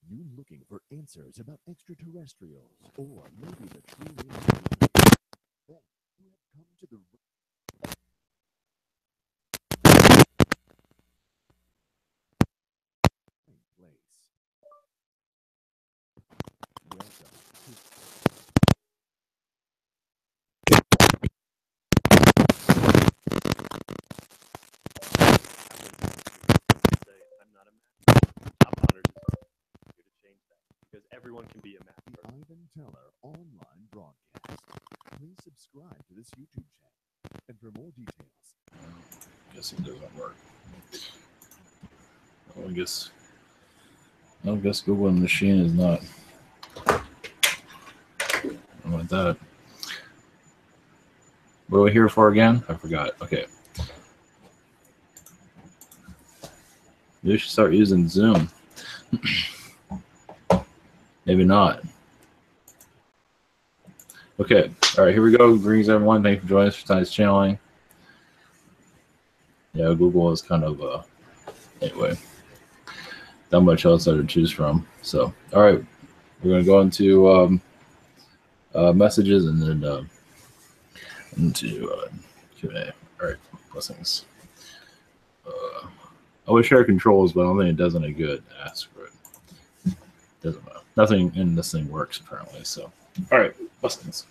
You looking for answers about extraterrestrials or maybe the true nature? Then you have come to the right place. Welcome to say I'm not a math. I'm honored to talk here to change that because everyone can be a math the person. Ivan Teller online broadcast. Please subscribe to this YouTube channel. And for more details, Guess it doesn't work. I guess Google machine is not. I want that. What are we here for again? I forgot. Okay. Maybe we should start using Zoom. Maybe not. Okay. All right, here we go. Greetings, everyone. Thanks for joining us for tonight's channeling. Yeah, Google is kind of, anyway, not much else to choose from. So, all right, we're going to go into messages and then into Q&A. All right, blessings. I would share controls, but I don't think it does any good. Ask for it. Doesn't matter. Nothing in this thing works, apparently. So, all right, blessings.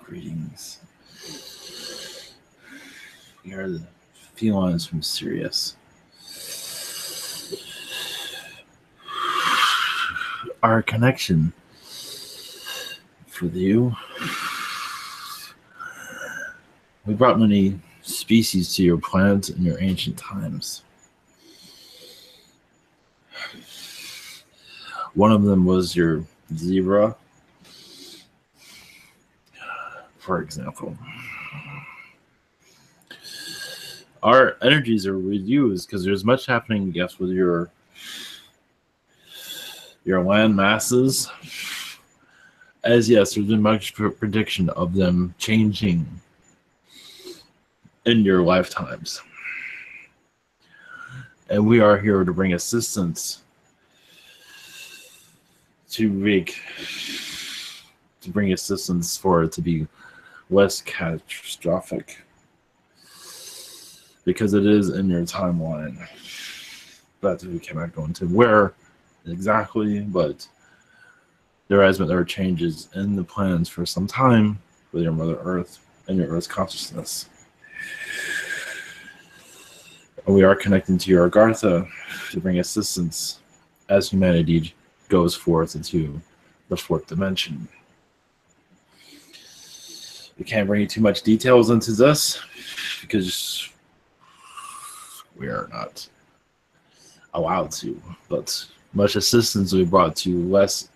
Greetings. We are the felines from Sirius. Our connection for you. We brought many species to your planet in your ancient times. One of them was your zebra, for example. Our energies are reused because there's much happening, yes, with your land masses. As yes, there's been much prediction of them changing in your lifetimes. And we are here to bring assistance to bring assistance for it to be less catastrophic, because it is in your timeline. But we cannot go into where exactly, but there are changes in the plans for some time with your Mother Earth and your Earth's consciousness. And we are connecting to your Agartha to bring assistance as humanity goes forth into the fourth dimension. We can't bring you too much details into this because we are not allowed to, but much assistance we brought to less,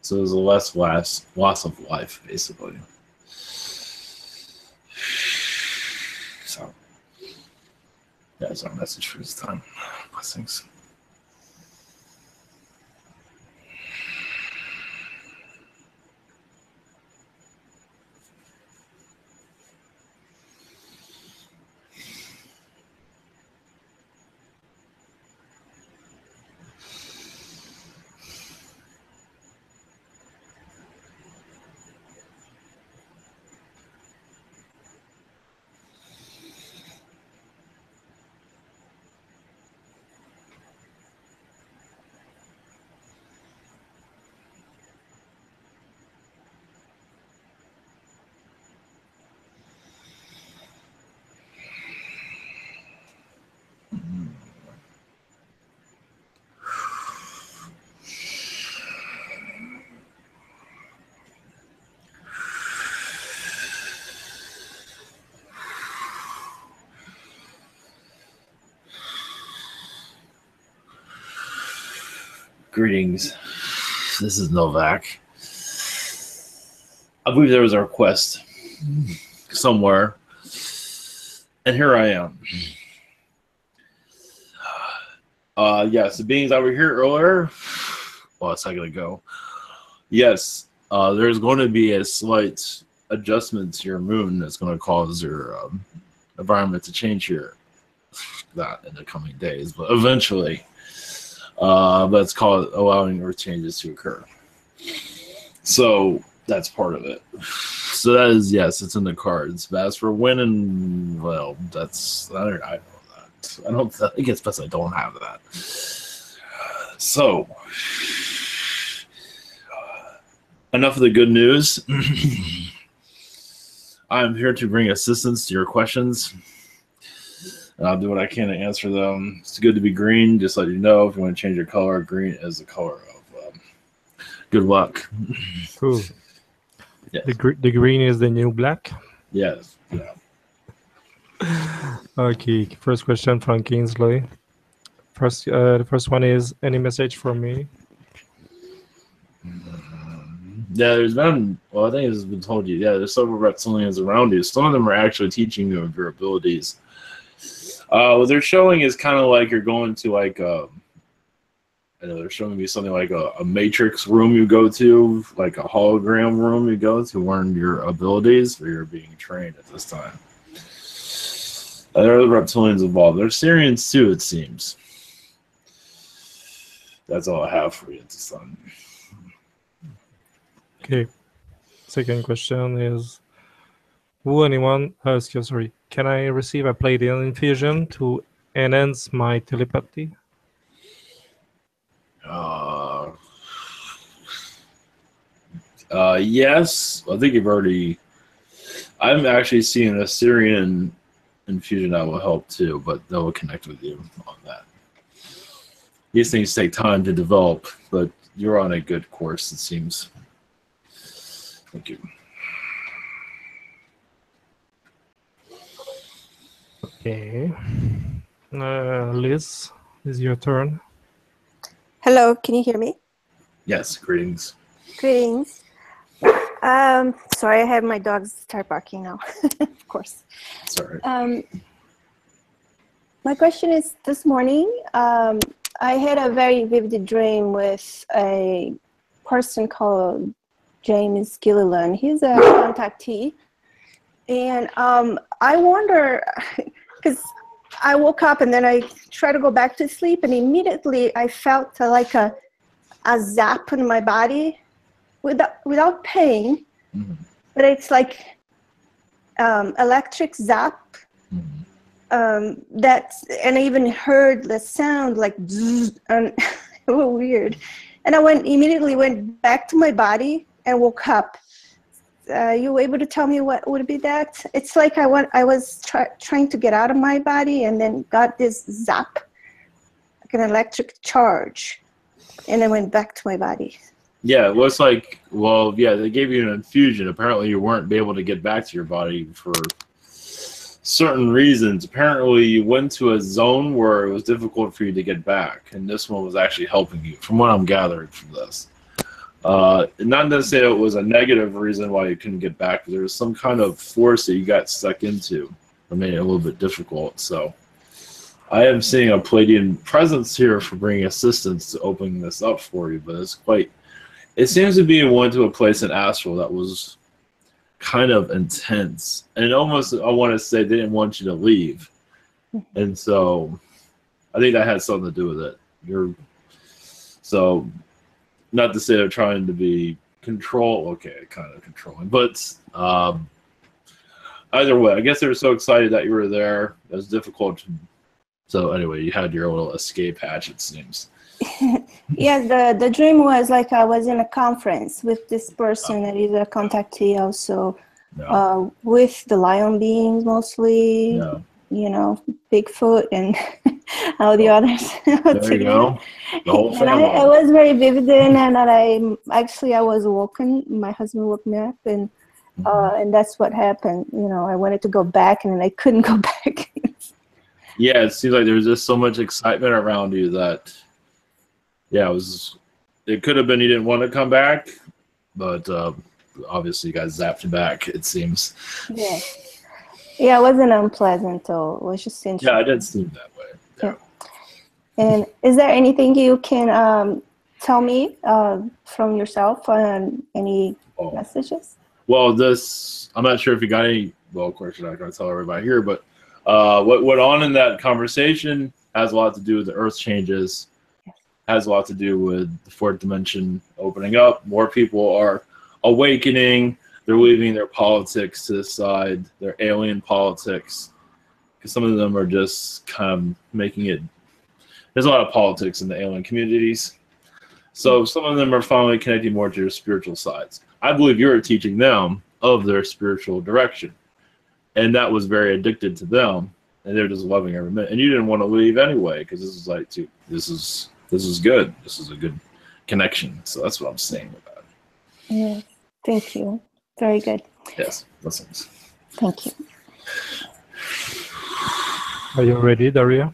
so there's a less loss of life, basically. So that's our message for this time. Blessings. Greetings. This is Novak. I believe there was a request somewhere, and here I am. Yes, the beings that were here earlier, well, a second ago. Yes, there's going to be a slight adjustment to your moon that's going to cause your environment to change here. Not in the coming days, but eventually. Let's call it allowing earth changes to occur. So that's part of it. So that is, yes, it's in the cards. But as for when and, well, that's, I don't know that. I think it's best I don't have that. So, enough of the good news. I'm here to bring assistance to your questions. And I'll do what I can to answer them. It's good to be green. Just let you know if you want to change your color. Green is the color of good luck. Cool. Yes. The green is the new black. Yes. Yeah. Okay. First question from Kingsley. The first one is, any message from me? Yeah, there's been, well, I think it's been told you, yeah, there's several reptilians around you. Some of them are actually teaching you of your abilities. What they're showing is kind of like you're going to like, I know they're showing me something like a matrix room you go to, like a hologram room you go to learn your abilities, where you're being trained at this time. There are the reptilians involved. There's Sirians too, it seems. That's all I have for you at this time. Okay. Second question is, can I receive a Palladian infusion to enhance my telepathy? Yes, I think you've already. I'm actually seeing a Syrian infusion that will help too, but that will connect with you on that. These things take time to develop, but you're on a good course, it seems. Thank you. Okay. Liz, is your turn. Hello, can you hear me? Yes, greetings. Greetings. Sorry, I have my dogs start barking now, of course. Sorry. My question is, this morning, I had a very vivid dream with a person called James Gilliland. He's a contactee. And I wonder, because I woke up and then I tried to go back to sleep, and immediately I felt like a zap in my body without pain, but it's like electric zap. And I even heard the sound like zzz, and it was weird. and I immediately went back to my body and woke up. You were able to tell me what would be that? It's like I was trying to get out of my body and then got this zap, like an electric charge, and I went back to my body. Yeah, it looks like, well, yeah, they gave you an infusion. Apparently you weren't able to get back to your body for certain reasons. Apparently you went to a zone where it was difficult for you to get back, and this one was actually helping you, from what I'm gathering from this. Not to say it was a negative reason why you couldn't get back, but there was some kind of force that you got stuck into that made it a little bit difficult. So I am seeing a Palladian presence here for bringing assistance to opening this up for you, but it's quite, it seems to be you went to a place in Astral that was kind of intense, and almost, I want to say, they didn't want you to leave, and so I think that had something to do with it. So not to say they're trying to be kind of controlling, but either way, I guess they were so excited that you were there. It was difficult. So anyway, you had your little escape hatch, it seems. Yeah, the dream was like I was in a conference with this person that is a contactee also, with the lion beings mostly, you know, Bigfoot and all the others. There you go. The whole family. And I was very vivid in, and I was woken. My husband woke me up, and that's what happened. You know, I wanted to go back, and then I couldn't go back. Yeah, it seems like there was just so much excitement around you that, yeah, it could have been you didn't want to come back, but obviously you guys zapped back, it seems. Yeah. Yeah, it wasn't unpleasant, though. It was just interesting. Yeah, it did seem that way. Yeah. And is there anything you can tell me from yourself on any messages? Well, I'm not sure if you got any, well, of course you're not going to tell everybody here, but what went on in that conversation has a lot to do with the Earth changes, has a lot to do with the fourth dimension opening up. More people are awakening. They're leaving their politics to the side, their alien politics, because some of them are just kind of making it. There's a lot of politics in the alien communities. So some of them are finally connecting more to their spiritual sides. I believe you're teaching them of their spiritual direction. And that was very addicted to them. And they're just loving every minute. And you didn't want to leave anyway, because this is like, this is good. This is a good connection. So that's what I'm saying about it. Yeah, thank you. Very good. Yes, blessings. Thank you. Are you ready, Daria?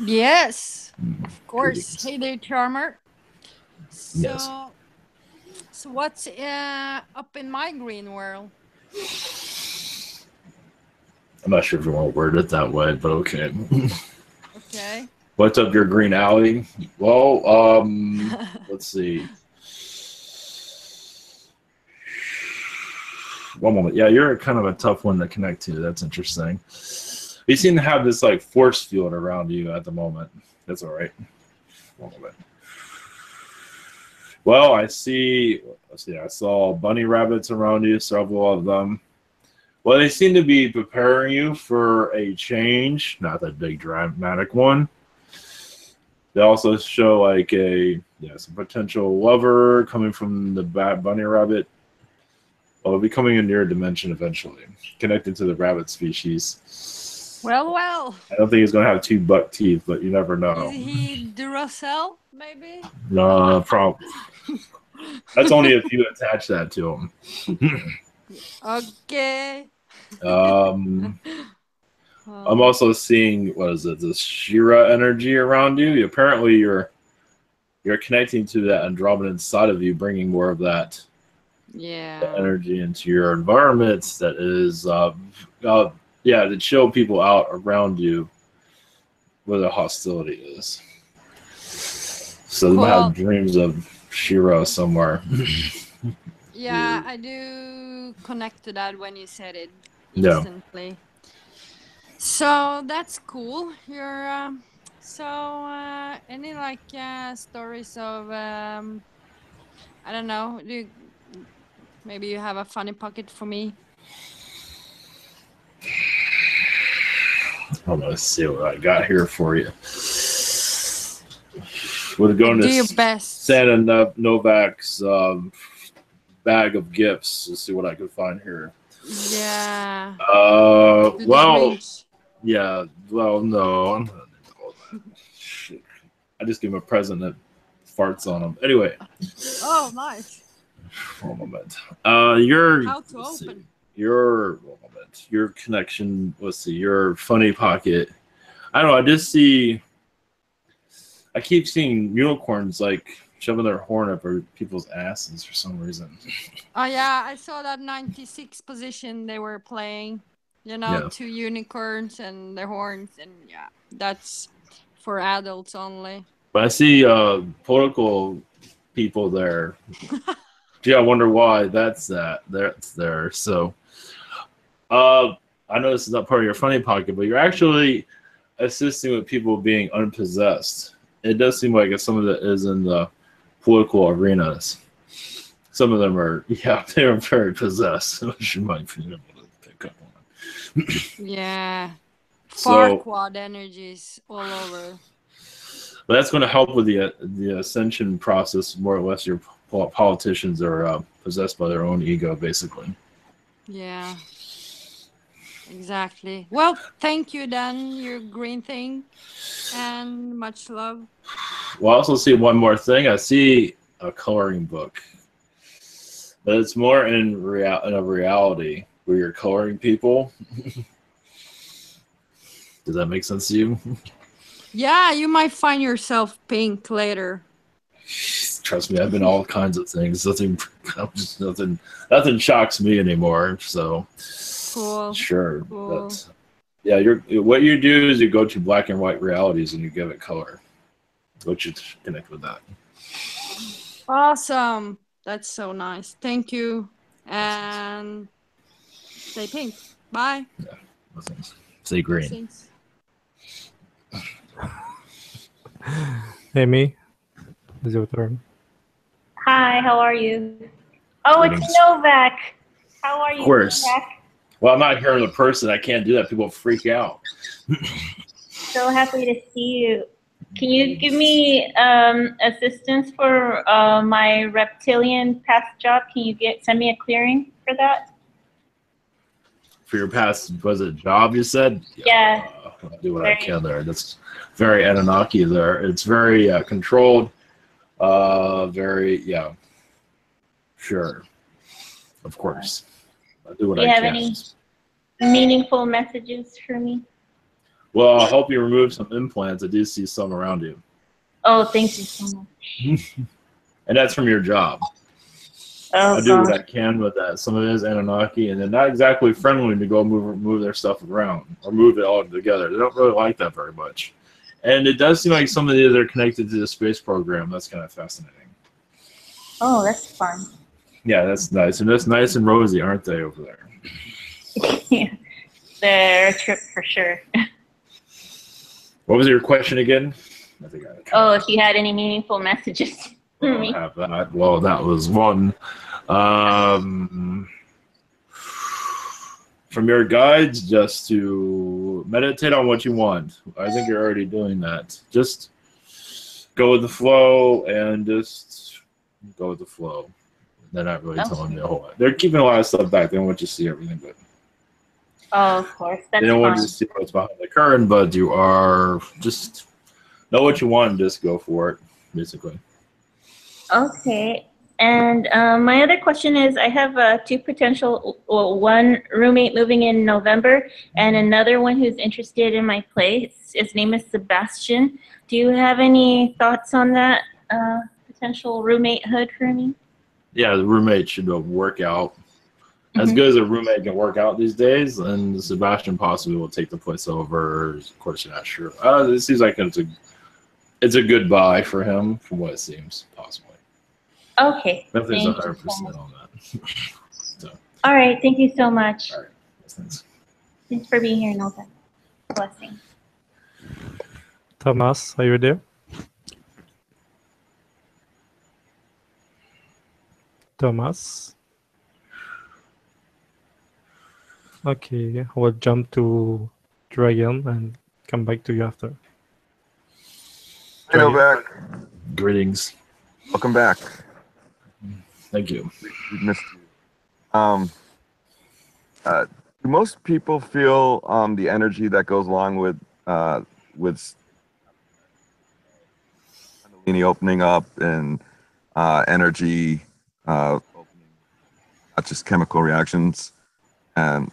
Yes, of course. Hey there, Charmer. So, Yes. So what's up in my green world? I'm not sure if you want to word it that way, but okay. Okay. What's up your green alley? Well, let's see. One moment. Yeah, you're kind of a tough one to connect to. That's interesting. You seem to have this like force field around you at the moment. That's all right. One moment. Well, I see. Let's see. I saw bunny rabbits around you, several of them. Well, they seem to be preparing you for a change, not that big dramatic one. They also show like some potential lover coming from the bunny rabbit. Well, it'll be coming into your dimension eventually, connected to the rabbit species. Well. I don't think he's going to have 2 buck teeth, but you never know. Is he Duracell, maybe? No, probably. That's only if you attach that to him. Okay. I'm also seeing, what is it, this Shira energy around you. Apparently you're connecting to that Andromedan side of you, bringing more of that energy into your environment that is to chill people out around you where the hostility is. So they might have dreams of Shira somewhere. Yeah, I do connect to that when you said it instantly. So that's cool. You're any like stories of I don't know, maybe you have a funny pocket for me? I'm gonna see what I got here for you. We're going Do to your best. Santa Novak's bag of gifts to see what I can find here. Yeah. Do the Well, Grinch. yeah. Well, no. I'm not into all that. Shit. I just give him a present that farts on him. Anyway, Oh, nice. one moment. Your How to let's see. open. One moment. Your connection. Let's see. Your funny pocket. I don't know. I just see. I keep seeing unicorns like shoving their horn up people's asses for some reason. Oh yeah, I saw that 96 position they were playing. You know, Yeah. 2 unicorns and their horns, and yeah, that's for adults only. But I see political people there. Gee, I wonder why that's there. So, I know this is not part of your funny pocket, but you're actually assisting with people being unpossessed. It does seem like some of it is in the political arenas. Some of them are, yeah, they're very possessed, which you might be able to pick up on. Yeah. So- Farquad energies all over. But that's going to help with the ascension process. More or less, your politicians are possessed by their own ego, basically. Yeah. Exactly. Well, thank you, Dan. Your green thing, and much love. Well, I also see one more thing. I see a coloring book, but it's more in a reality where you're coloring people. Does that make sense to you? Yeah, you might find yourself pink later. Trust me, I've been all kinds of things. Nothing shocks me anymore. So, Cool. sure. Cool. But, yeah, what you do is you go to black and white realities and you give it color. What you connect with that. Awesome. That's so nice. Thank you. And stay pink. Bye. Blessings. Say green. Blessings. Amy, it's your turn. Hi, how are you? Oh, Greetings. it's Novak. How are you, Of course. Novak? Well, I'm not here in person. I can't do that. People freak out. So happy to see you. Can you give me assistance for my reptilian past job? Can you send me a clearing for that? For your past, was it job you said? Yeah. I'll do what I can there. That's very Anunnaki there. It's very controlled. Yeah. Sure. Of course. I'll do what Do you I have can. any meaningful messages for me? Well, I'll help you remove some implants. I do see some around you. Oh, thank you so much. And that's from your job. Oh, I do what gosh. I can with that. Some of it is Anunnaki, and they're not exactly friendly to go move their stuff around or move it all together. They don't really like that very much. And it does seem like some of these are connected to the space program. That's kind of fascinating. Oh, that's fun. Yeah, that's nice. And that's nice and rosy, aren't they, over there? Yeah, they're a trip for sure. What was your question again? I think Oh, if you had any meaningful messages for I me. have that. Well, that was one. From your guides, just to meditate on what you want. I think you're already doing that. Just go with the flow and just go with the flow. They're not really telling you a whole lot. They're keeping a lot of stuff back. They don't want you to see everything, but Oh, of course. That's they don't want fine. you to see what's behind the curtain. But you are just know what you want and just go for it, basically. Okay. And my other question is, I have two potential, well, one roommate moving in November and another one who's interested in my place. His name is Sebastian. Do you have any thoughts on that potential roommatehood for me? Yeah, the roommate should work out. As good as a roommate can work out these days, and Sebastian possibly will take the place over. Of course, you're not sure. It seems like it's a good buy for him, from what it seems, possibly. Okay. Nothing's Thank you 100% so much. on that. So, All right. Thank you so much. all right. Thanks. Thanks for being here, Nova. Blessing. Thomas, are you there? Thomas? Okay, I will jump to Dragon and come back to you after. Hi, Novak. Greetings. Welcome back. Thank you. We missed you. Do most people feel the energy that goes along with Kundalini opening up and energy opening, not just chemical reactions? And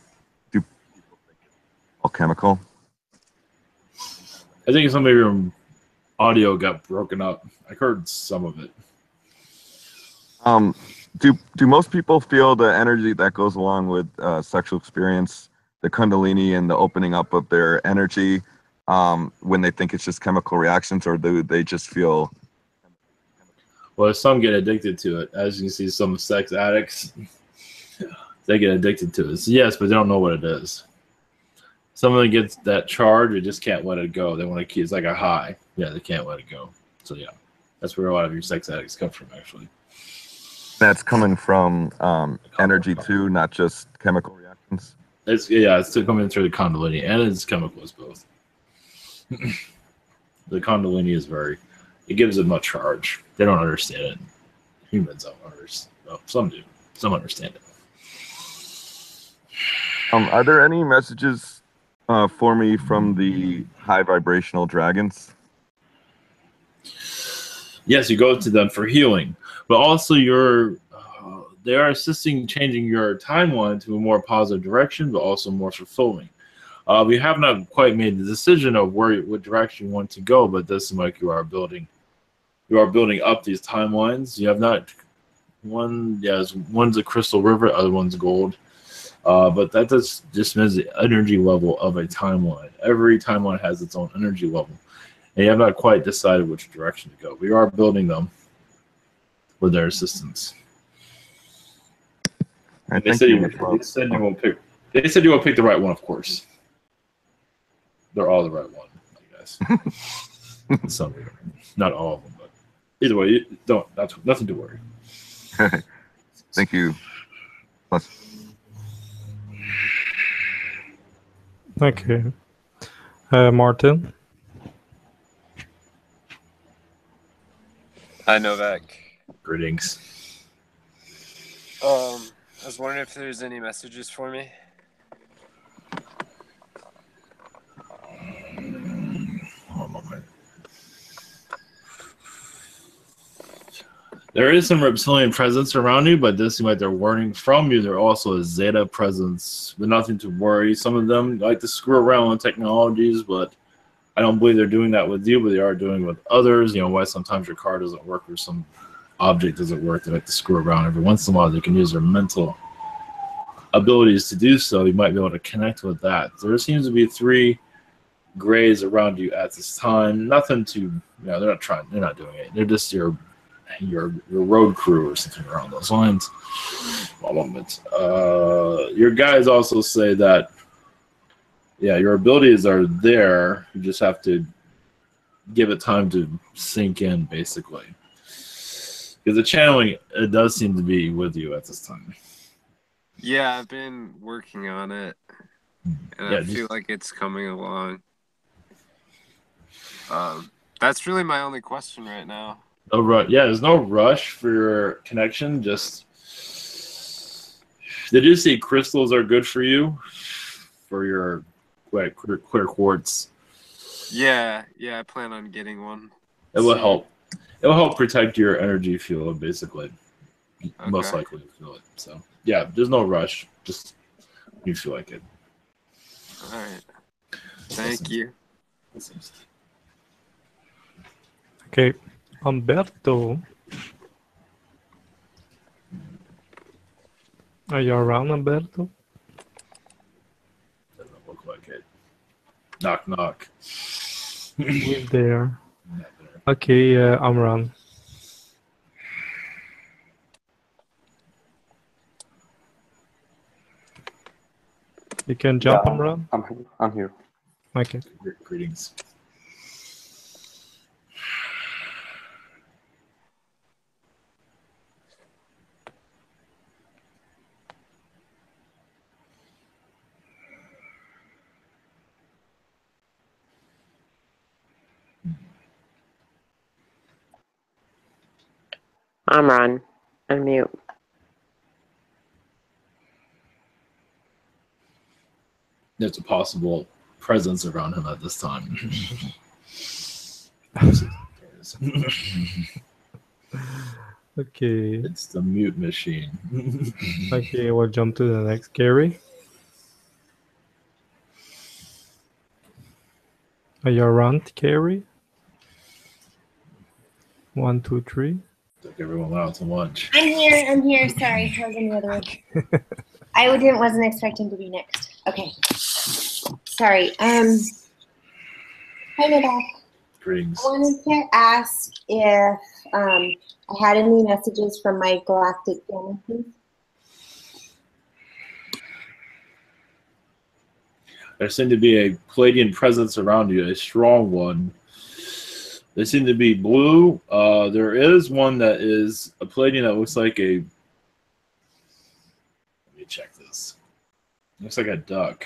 do people think it's all chemical? I think some of your audio got broken up. I heard some of it. Do most people feel the energy that goes along with sexual experience, the Kundalini and the opening up of their energy, when they think it's just chemical reactions, or do they just feel? Well, some get addicted to it. As you can see, some sex addicts, they get addicted to it. So yes, but they don't know what it is. Someone gets that charge, they just can't let it go. They want to keep. It's like a high. Yeah, they can't let it go. So yeah, that's where a lot of your sex addicts come from, actually. That's coming from energy too, not just chemical reactions. It's still coming through the Kundalini, and it's chemicals both. The Kundalini is it gives them a charge. They don't understand it. Humans don't understand. Well, some do. Some understand it. Are there any messages for me from the high vibrational dragons? Yes, you go to them for healing, but also they are assisting changing your timeline to a more positive direction, but also more fulfilling. We have not quite made the decision of what direction you want to go, but this is like you are building up these timelines. You have not one's a crystal river, other one's gold. But that just means the energy level of a timeline. Every timeline has its own energy level. And you have not quite decided which direction to go. We are building them with their assistance. They said you won't pick the right one, of course. They're all the right one, I guess. Some, not all of them, but either way, nothing to worry. Thank you. Plus. Okay. Martin. Hi, Novak. Greetings. I was wondering if there's any messages for me. One moment. There is some reptilian presence around you, but this seems like they're warning from you. There also is Zeta presence, but nothing to worry. Some of them like to screw around with technologies, but I don't believe they're doing that with you, but they are doing it with others. You know, why sometimes your car doesn't work or some object doesn't work. They like to screw around every once in a while. They can use their mental abilities to do so. You might be able to connect with that. There seems to be 3 grays around you at this time. Nothing to, they're not doing it. They're just your road crew or something around those lines. One moment. Your guys also say that, your abilities are there. You just have to give it time to sink in, basically. Because the channeling, it does seem to be with you at this time. Yeah, I've been working on it, and I feel like it's coming along. That's really my only question right now. There's no rush for your connection. Just, did you say crystals are good for you? For your clear quartz? Yeah, I plan on getting one. It will help. It will help protect your energy field, basically. Okay. Most likely feel it. So yeah, there's no rush. Just you feel like it. All right. Thank you. Okay, Umberto. Are you around, Umberto? Doesn't look like it. Knock, knock. Who's there? Okay, Amran. You can jump, Amran? I'm here. Okay. Greetings. Amran, unmute. There's a possible presence around him at this time. Okay. It's the mute machine. Okay, we'll jump to the next. Gary? Are you around, Gary? 1, 2, 3. Took everyone out to lunch. I'm here. Sorry, I was in the other room. I wasn't expecting to be next. Okay. Sorry. Hi, Novak. Greetings. I wanted to ask if I had any messages from my galactic family. There seemed to be a Palladian presence around you, a strong one. They seem to be blue. There is one that is a Palladian that looks like a... Let me check this. Looks like a duck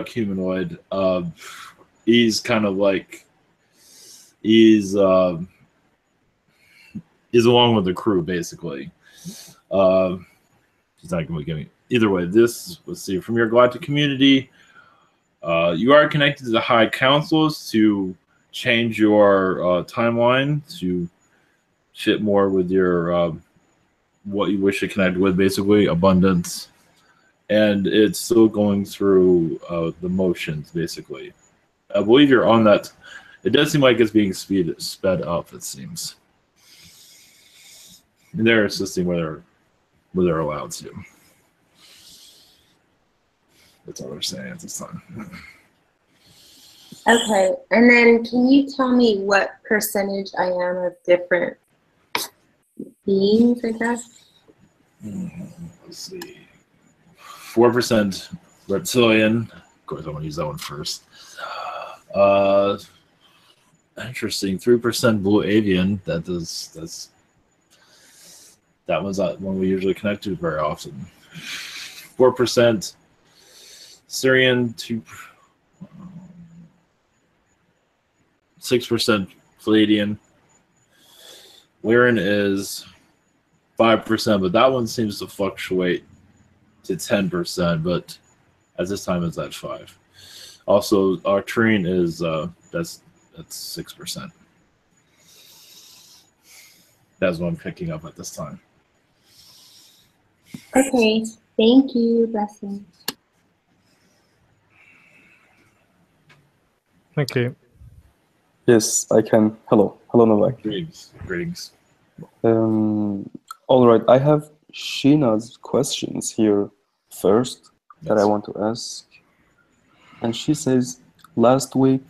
humanoid. He's kind of like... He's along with the crew, basically. He's not going to give me... Either way, let's see, from your galactic community... you are connected to the high councils to change your timeline to fit more with your what you wish to connect with, basically abundance, and it's still going through the motions, basically. I believe you're on that. It does seem like it's being sped up. It seems, and they're assisting where they're allowed to. That's all they're saying at this time. Okay, and then can you tell me what percentage I am of different beings, I guess? Let's see. 4% reptilian. Of course, I want to use that one first. Interesting. 3% blue avian. That one's not one we usually connect to very often. 4% Syrian, 6% Palladian. Lyran is 5%, but that one seems to fluctuate to 10%, but at this time it's at 5%. Also, Arcturine is that's 6%. That's what I'm picking up at this time. Okay, thank you. Blessings. Okay. Yes, I can. Hello, Novak. Greetings. All right, I have Sheena's questions here first that I want to ask. And she says, last week,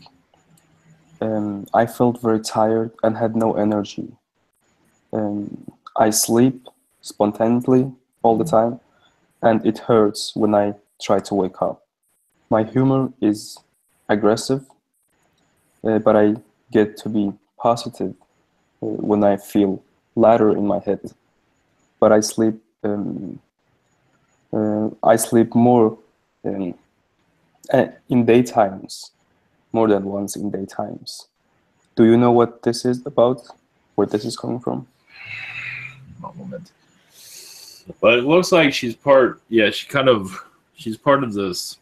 I felt very tired and had no energy. I sleep spontaneously all the time, and it hurts when I try to wake up. My humor is aggressive, but I get to be positive when I feel lighter in my head. But I sleep more in daytimes, more than once in daytimes. Do you know what this is about? Where this is coming from? One moment. But it looks like she's part. Yeah, she's part of this.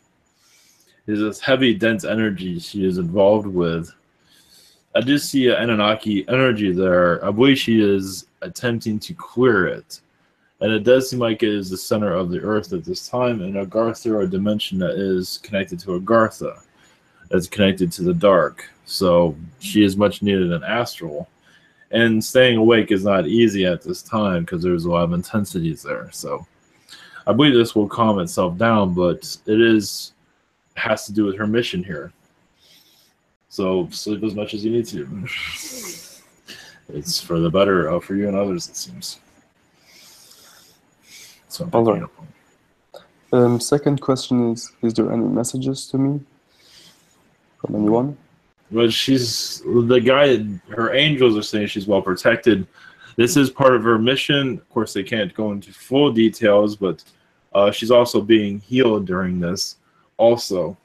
There's this heavy, dense energy she is involved with. I do see an Anunnaki energy there. I believe she is attempting to clear it. And it does seem like it is the center of the earth at this time, and Agartha, a dimension that is connected to Agartha, that's connected to the dark. So she is much needed in astral. And staying awake is not easy at this time because there's a lot of intensities there. So I believe this will calm itself down, but it has to do with her mission here. So sleep as much as you need to. It's for the better for you and others, it seems. So all right. Second question is there any messages to me from anyone? Well, her angels are saying she's well protected. This is part of her mission. Of course, they can't go into full details, but she's also being healed during this. Also,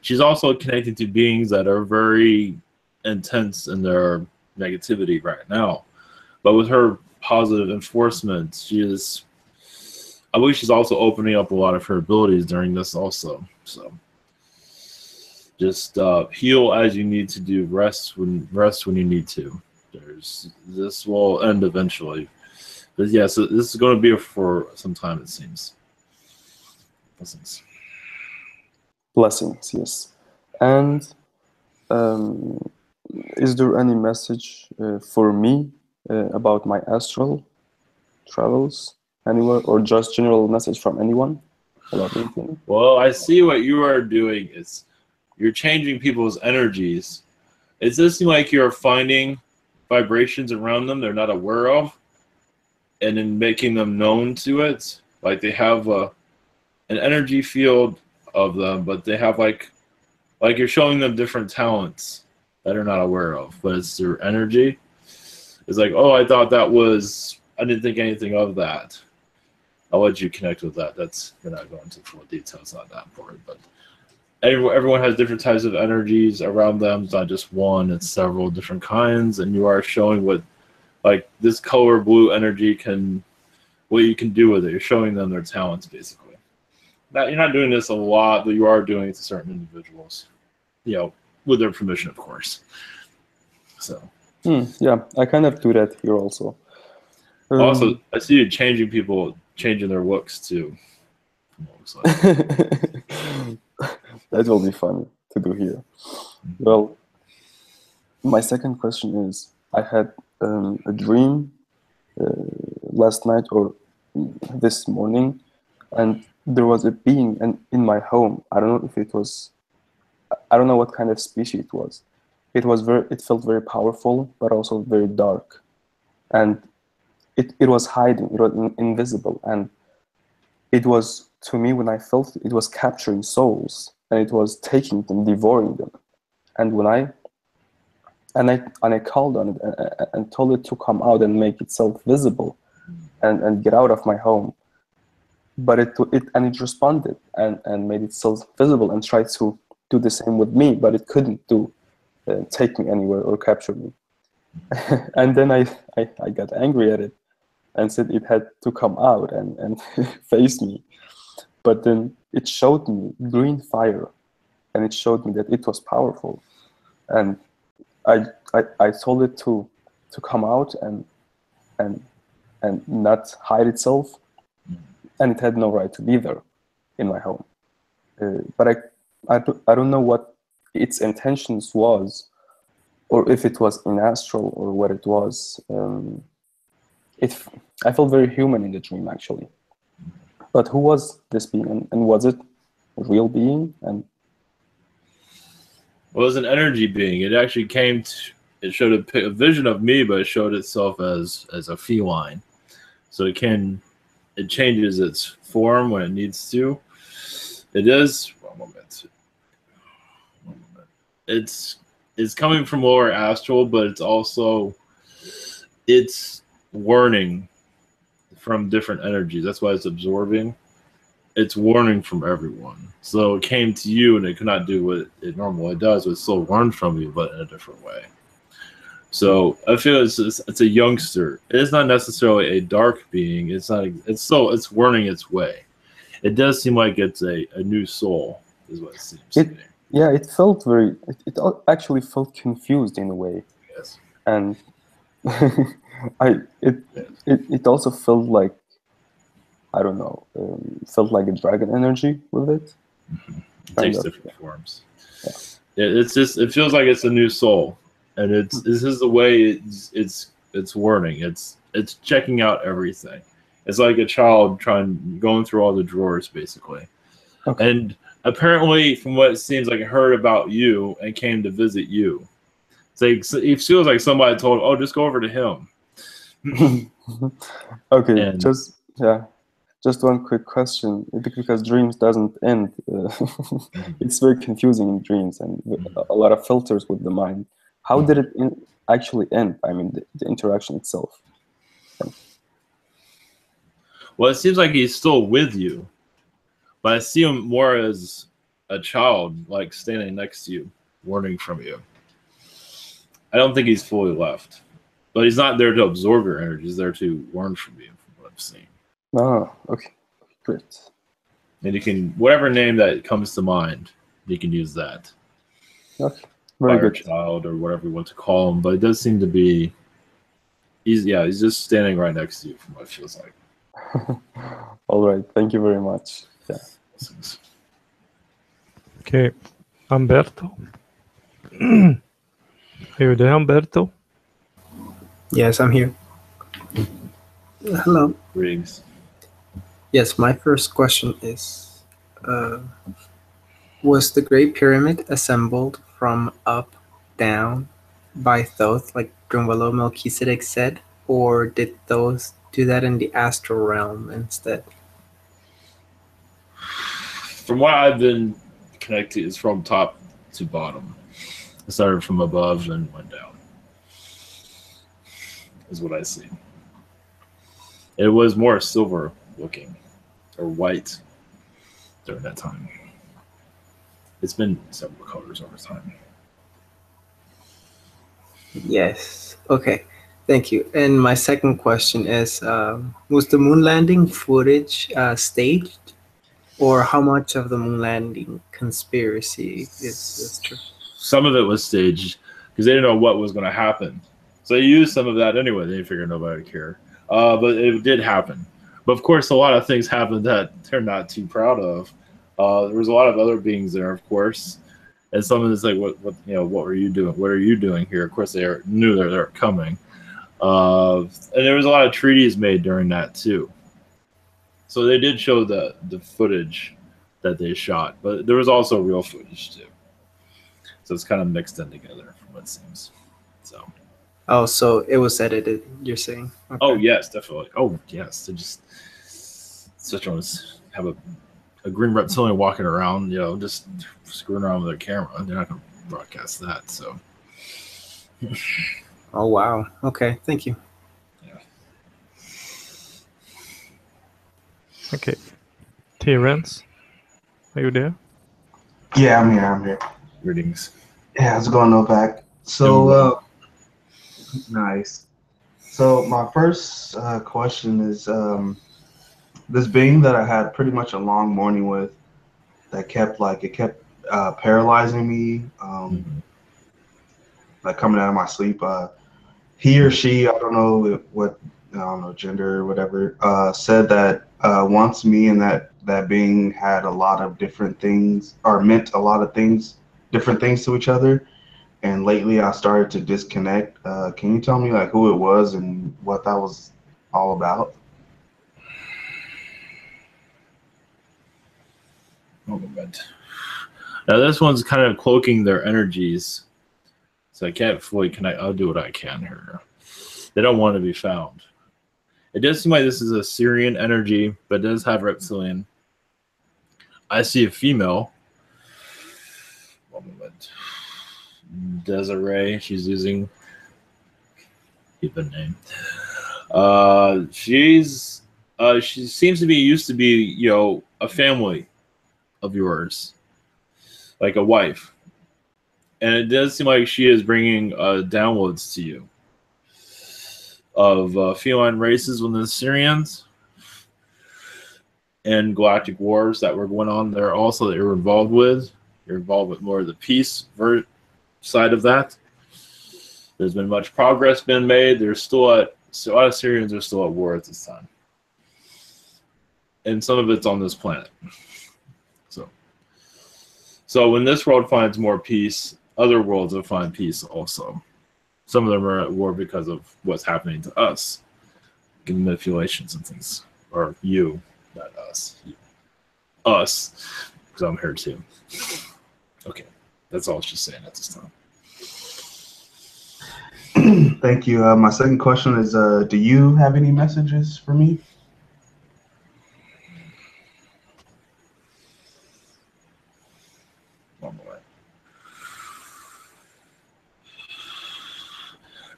she's also connected to beings that are very intense in their negativity right now. But with her positive enforcement, I believe she's also opening up a lot of her abilities during this also. So just heal as you need to do, rest when you need to. This will end eventually. But yeah, so this is going to be for some time, it seems. Blessings. Blessings, yes. And is there any message for me about my astral travels anywhere, or just general message from anyone about anything? Well, I see what you are doing is you're changing people's energies. It does seem like you're finding vibrations around them they're not aware of, and then making them known to it. Like they have an energy field of them, but they have like you're showing them different talents that are not aware of, but it's their energy. It's like, oh, I didn't think anything of that. I'll let you connect with that. We're not going into full details on that part, but everyone has different types of energies around them. It's not just one, it's several different kinds, and you are showing what, like this color blue energy what you can do with it. You're showing them their talents, basically. You're not doing this a lot, but you are doing it to certain individuals, with their permission, of course. So. Yeah, I kind of do that here also. Also, I see you changing their looks too. That will be fun to do here. Well, my second question is, I had a dream last night or this morning, and there was a being in my home. I don't know what kind of species it was. It felt very powerful, but also very dark, and it was hiding. It was invisible, and it was, to me, when I felt it was capturing souls, and it was taking them, devouring them. And when I called on it and told it to come out and make itself visible, and get out of my home, but it responded and made itself visible and tried to do the same with me, but it couldn't take me anywhere or capture me. And then I got angry at it and said it had to come out and face me. But then it showed me green fire, and it showed me that it was powerful. And I told it to come out and not hide itself, and it had no right to be there in my home. But I don't know what its intentions was, or if it was in astral or what it was. I felt very human in the dream, actually. But who was this being, and was it a real being? And well, it was an energy being. It actually it showed a vision of me, but it showed itself as a feline. So it changes its form when it needs to. It is. One moment. It's coming from lower astral, but it's learning from different energies. That's why it's absorbing. It's warning from everyone. So it came to you, and it could not do what it normally does. It still learned from you, but in a different way. So I feel it's a youngster. It is not necessarily a dark being. It's learning its way. It does seem like it's a new soul, is what it seems to me. Yeah, it felt it actually felt confused in a way. Yes. And it also felt like, I don't know, felt like a dragon energy with it. Mm-hmm. It takes different forms. Yeah. It feels like it's a new soul, and this is the way it's learning. It's checking out everything. It's like a child going through all the drawers, basically. Okay. And apparently, from what it seems like, it heard about you and came to visit you. It feels like somebody told, "Oh, just go over to him." Okay, just one quick question, because dreams doesn't end. It's very confusing in dreams, and a lot of filters with the mind. How did it actually end? I mean, the interaction itself. Well, it seems like he's still with you, but I see him more as a child, like standing next to you, learning from you. I don't think he's fully left. But he's not there to absorb your energy. He's there to learn from you, from what I've seen. Oh, okay. Great. And you can, whatever name that comes to mind, you can use that. Okay. Very Fire good. child or whatever you want to call him. But it does seem to be, he's just standing right next to you from what it feels like. All right. Thank you very much. Yeah. Okay. Umberto. Are you there, Umberto? Yes, I'm here. Hello. Greetings. Yes, my first question is, was the Great Pyramid assembled from up, down, by Thoth, like Drunvalo Melchizedek said, or did Thoth do that in the astral realm instead? From what I've been connected, it's from top to bottom. It started from above and went down. Is what I see. It was more silver looking or white during that time. It's been several colors over time. Yes. Okay. Thank you. And my second question is, was the moon landing footage staged? Or how much of the moon landing conspiracy is true? Some of it was staged because they didn't know what was going to happen. So they used some of that anyway. They figured nobody would care. But it did happen. But of course, a lot of things happened that they're not too proud of. There was a lot of other beings there, of course. And someone is like, what were you doing? What are you doing here? Of course, they knew they were coming. And there was a lot of treaties made during that, too. So they did show the footage that they shot. But there was also real footage, too. So it's kind of mixed in together, from what it seems. So. Oh, so it was edited, you're saying? Okay. Oh, yes, definitely. Oh, yes. They just such ones have a green reptilian walking around, just screwing around with their camera. They're not going to broadcast that, so. Oh, wow. Okay, thank you. Yeah. Okay. Terence, are you there? Yeah, I'm here. Greetings. Yeah, how's it going, Novak? So, nice. So my first question is, this being that I had pretty much a long morning with, that kept paralyzing me, like coming out of my sleep. He or she, I don't know gender or whatever, said that once me and that being had a lot of different things, or meant a lot of things, different things to each other. And lately I started to disconnect. Can you tell me like who it was and what that was all about? Oh, moment. Now this one's kind of cloaking their energies. So I can't fully connect. I'll do what I can here. They don't want to be found. It does seem like this is a Syrian energy, but it does have reptilian. I see a female. One moment. Desiree, she's using keep a name. She seems to be used to be, a family of yours, like a wife. And it does seem like she is bringing downloads to you of feline races within the Syrians and galactic wars that were going on there also that you're involved with. You're involved with more of the peace side of that. There's been much progress been made. There's still a lot of Syrians are still at war at this time. And some of it's on this planet. So when this world finds more peace, other worlds will find peace also. Some of them are at war because of what's happening to us. Manipulations and things. Or you, not us. You. Us. Because I'm here too. Okay. That's all she's saying at this time. Thank you. My second question is, do you have any messages for me?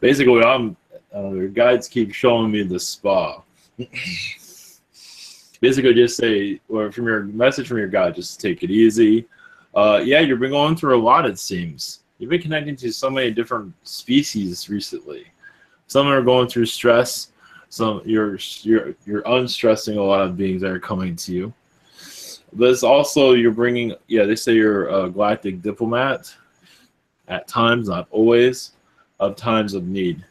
Basically, your guides keep showing me the spa. Basically, just say, or from your message from your guide, just take it easy. Yeah, you've been going through a lot, it seems. You've been connecting to so many different species recently. Some are going through stress. Some you're unstressing a lot of beings that are coming to you. But it's also you're bringing. Yeah, they say you're a galactic diplomat. At times, not always, of times of need,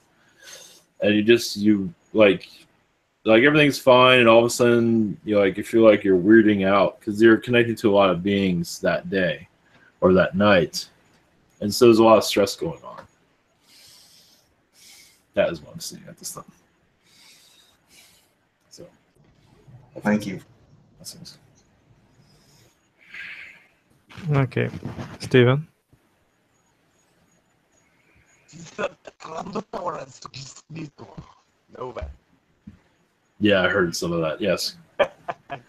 and you like everything's fine, and all of a sudden you feel like you're weirding out because you're connected to a lot of beings that day or that night, and so there's a lot of stress going on. That is what I'm seeing at this time. So, thank you. Okay, Steven. Novak. Yeah, I heard some of that. Yes.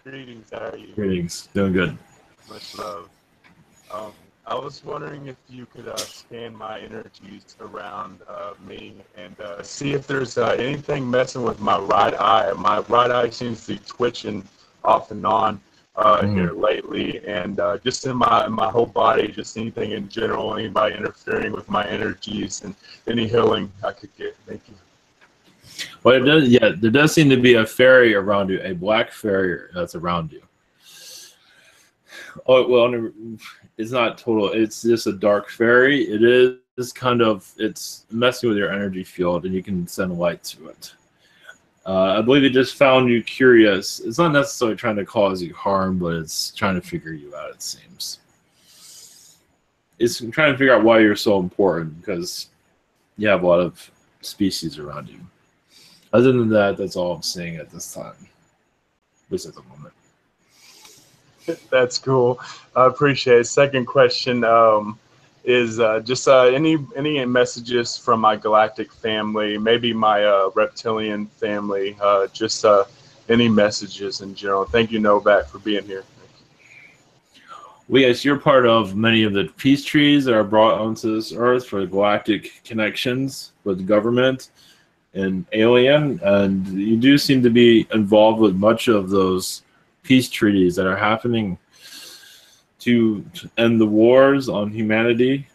Greetings. How are you? Greetings. Doing good. Much love. I was wondering if you could scan my energies around me and see if there's anything messing with my right eye. My right eye seems to be twitching off and on here lately, and just in my whole body, just anything in general, anybody interfering with my energies, and any healing I could get. Thank you. Well, it does. Yeah, there does seem to be a fairy around you, a black fairy that's around you. Oh well, it's not total. It's just a dark fairy. It is kind of. It's messing with your energy field, and you can send light to it. I believe it just found you curious. It's not necessarily trying to cause you harm, but it's trying to figure you out. It seems. It's trying to figure out why you're so important because you have a lot of species around you. Other than that, that's all I'm seeing at this time. At least at the moment. That's cool. I appreciate it. Second question is just any messages from my galactic family, maybe my reptilian family, just any messages in general. Thank you, Novak, for being here. Well, yes, you're part of many of the peace trees that are brought onto this earth for galactic connections with the government and alien, and you do seem to be involved with much of those peace treaties that are happening to end the wars on humanity,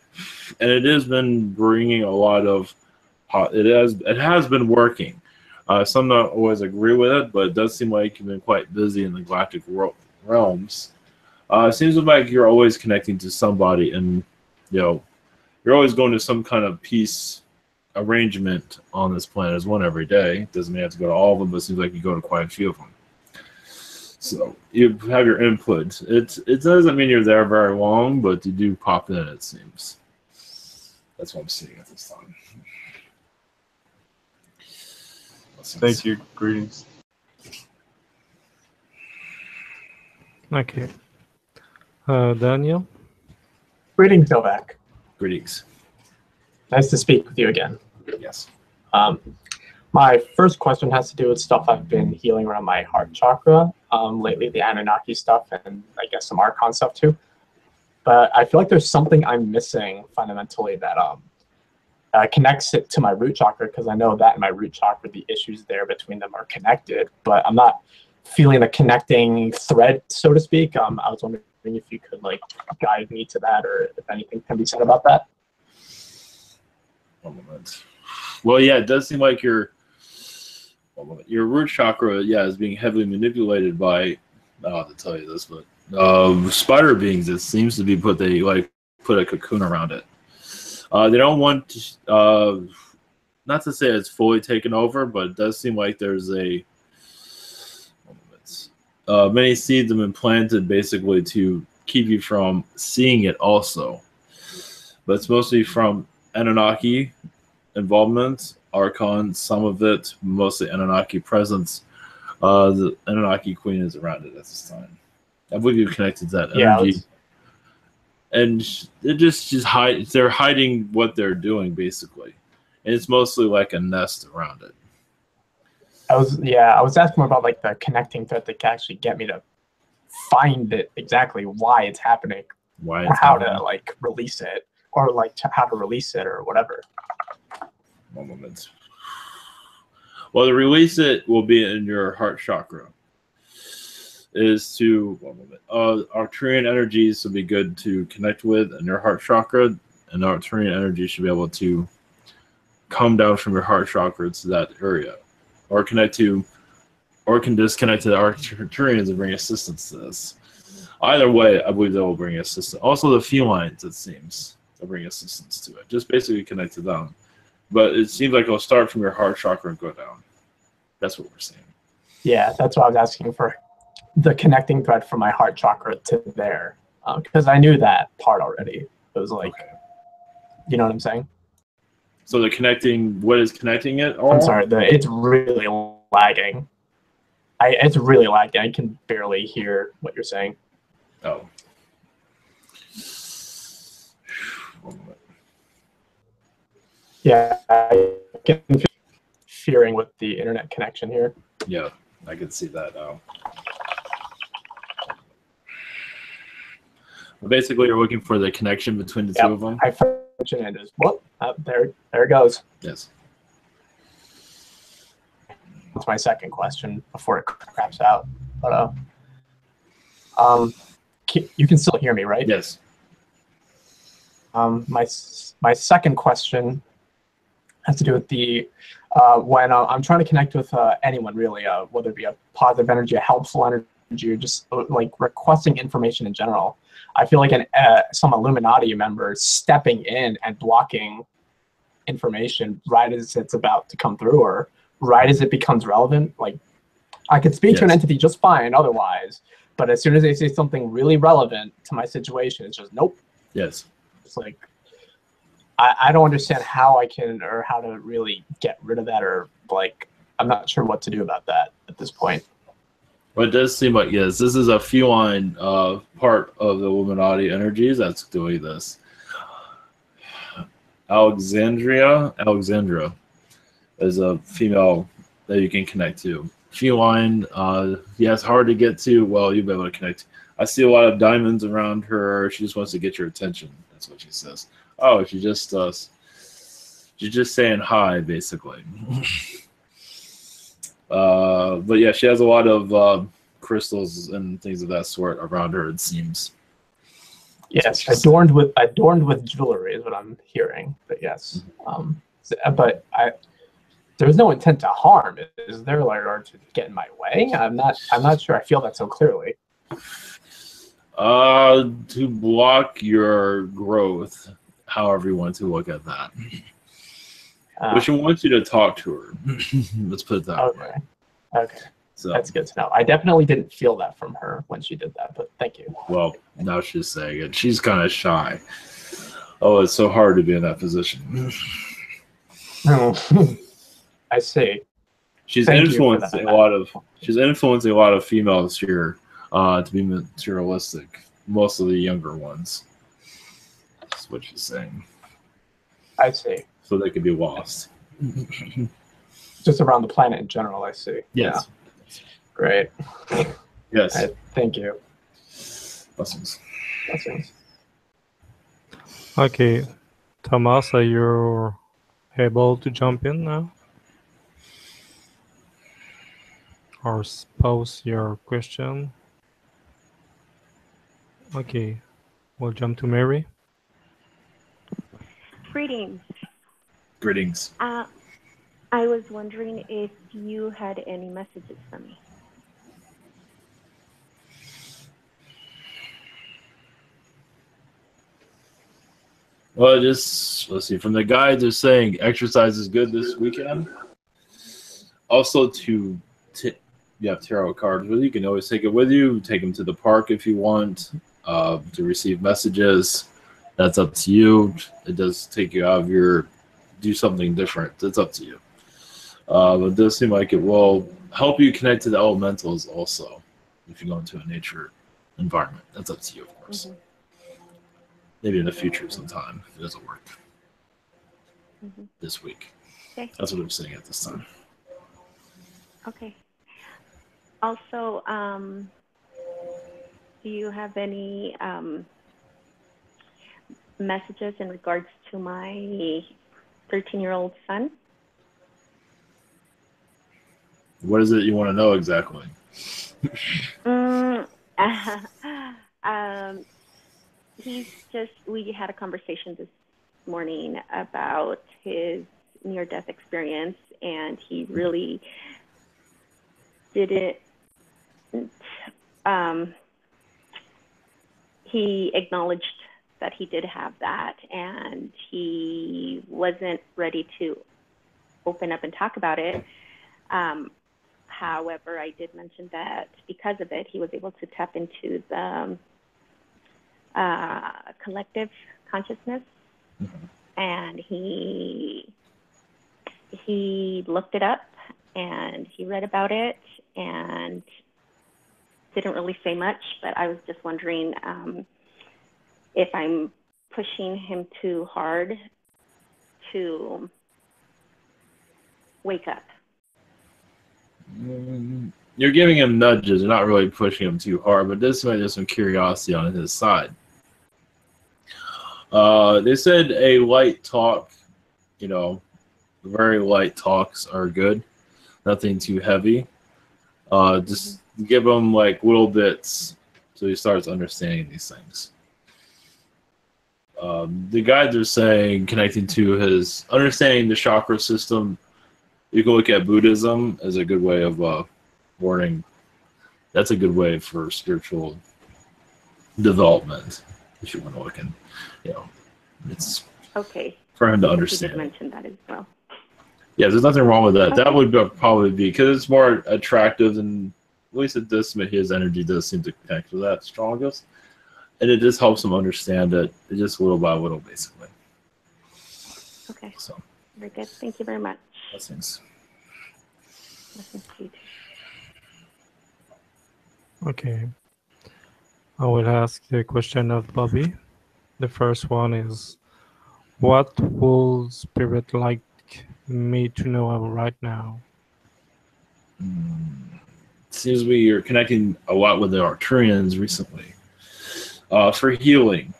and it has been bringing a lot of. It has been working. Some don't always agree with it, but it does seem like you've been quite busy in the galactic realms. It seems like you're always connecting to somebody, and you're always going to some kind of peace arrangement on this planet. There's one every day. Doesn't mean you have to go to all of them, but it seems like you go to quite a few of them. So you have your input. It doesn't mean you're there very long, but you do pop in, it seems. That's what I'm seeing at this time. Thank you. Greetings. Okay. Daniel? Greetings, Novak. Greetings. Nice to speak with you again. Yes. My first question has to do with stuff I've been healing around my heart chakra lately, the Anunnaki stuff and I guess some Archon stuff too. But I feel like there's something I'm missing fundamentally that connects it to my root chakra, because I know that in my root chakra, the issues there between them are connected, but I'm not feeling a connecting thread, so to speak. I was wondering if you could guide me to that, or if anything can be said about that. One moment. Well, yeah, it does seem like your root chakra, is being heavily manipulated by, I don't have to tell you this, but spider beings. It seems to be put a cocoon around it. They don't want to, not to say it's fully taken over, but it does seem like there's many seeds have been planted basically to keep you from seeing it also. But it's mostly from Anunnaki involvement, Archon, some of it, mostly Anunnaki presence. The Anunnaki queen is around it at this time. I believe you're connected to that energy. And it just hides. They're hiding what they're doing, basically. And it's mostly like a nest around it. I was asking more about the connecting thread that can actually get me to find it exactly why it's happening, or how to release it, or how to release it or whatever. One moment. Well, to release it will be in your heart chakra. Is to Arcturian energies will be good to connect with in your heart chakra, and Arcturian energy should be able to come down from your heart chakra to that area, or connect to, or can disconnect to the Arcturians and bring assistance to this. Either way, I believe they will bring assistance. Also, the felines, it seems, will bring assistance to it. Just basically connect to them. But it seems like it'll start from your heart chakra and go down. That's what we're saying. Yeah, that's what I was asking for. The connecting thread from my heart chakra to there. Because I knew that part already. It was like, you know what I'm saying? So the connecting, what is connecting it? I'm sorry, it's really lagging. It's really lagging. I can barely hear what you're saying. Oh. Yeah, I can feel fearing with the internet connection here. Yeah, I can see that now. Well, basically, you're looking for the connection between the two of them. I mentioned it is. Well, there it goes. Yes. That's my second question before it craps out. But you can still hear me, right? Yes. My second question has to do with the when I'm trying to connect with anyone really, whether it be a positive energy, a helpful energy, or just like requesting information in general. I feel like some Illuminati member stepping in and blocking information right as it's about to come through, or right as it becomes relevant. Like I could speak to an entity just fine otherwise, but as soon as they say something really relevant to my situation, it's just nope. Yes. It's like I don't understand how I can, or how to really get rid of that, or like I'm not sure what to do about that at this point. Well, it does seem like, yes, this is a feline part of the Illuminati energies that's doing this. Alexandra is a female that you can connect to. Feline, yes, hard to get to. Well, you'll be able to connect. I see a lot of diamonds around her. She just wants to get your attention. That's what she says. Oh, she's just saying hi, basically. But yeah, she has a lot of crystals and things of that sort around her, it seems. Yes, adorned with jewelry is what I'm hearing. But yes, but there's no intent to harm. Is there, or to get in my way? I'm not sure. I feel that so clearly. To block your growth, however you want to look at that. But she wants you to talk to her. Let's put it that way. Okay. So that's good to know. I definitely didn't feel that from her when she did that, but thank you. Well, now she's saying it. She's kind of shy. Oh, it's so hard to be in that position. I see. She's influencing a lot of females here to be materialistic. Most of the younger ones. That's what she's saying. I see. So they could be lost. Just around the planet in general, I see. Yes. Yeah. Great. Yes. Thank you. Blessings. Blessings. Okay. Thomas, are you able to jump in now? Or pose your question? Okay. We'll jump to Mary. Greetings. Greetings. I was wondering if you had any messages for me. Well, just let's see. From the guides, they're saying exercise is good this weekend. Also, you have tarot cards with you. You can always take it with you. Take them to the park if you want to receive messages. That's up to you. It does take you out of do something different. It's up to you. But it does seem like it will help you connect to the elementals also if you go into a nature environment. That's up to you, of course. Mm-hmm. Maybe in the future sometime if it doesn't work this week. Okay. That's what I'm saying at this time. Okay. Also, do you have any messages in regards to my 13-year-old son? What is it you want to know exactly? We had a conversation this morning about his near-death experience, and he really didn't. He acknowledged that he did have that, and he wasn't ready to open up and talk about it. However, I did mention that because of it, he was able to tap into the collective consciousness, and he looked it up and he read about it and didn't really say much, but I was just wondering if I'm pushing him too hard to wake up. You're giving him nudges. You're not really pushing him too hard, but this might be some curiosity on his side. They said a light talk, very light talks are good. Nothing too heavy. Just give him like little bits so he starts understanding these things. The guides are saying connecting to his understanding the chakra system. You can look at Buddhism as a good way of warning. That's a good way for spiritual development. If you want to look in, it's okay for him to You understand. did mention that as well. Yeah, there's nothing wrong with that. Okay. That would probably be because it's more attractive, and at least at this, his energy does seem to connect to that strongest, and it just helps him understand it just little by little, basically. Okay. So, Very good. Thank you very much. blessings. Blessings to you too. Okay. I will ask the question of Bobby. The first one is, what would Spirit like me to know right now? Seems you're connecting a lot with the Arcturians recently. For healing.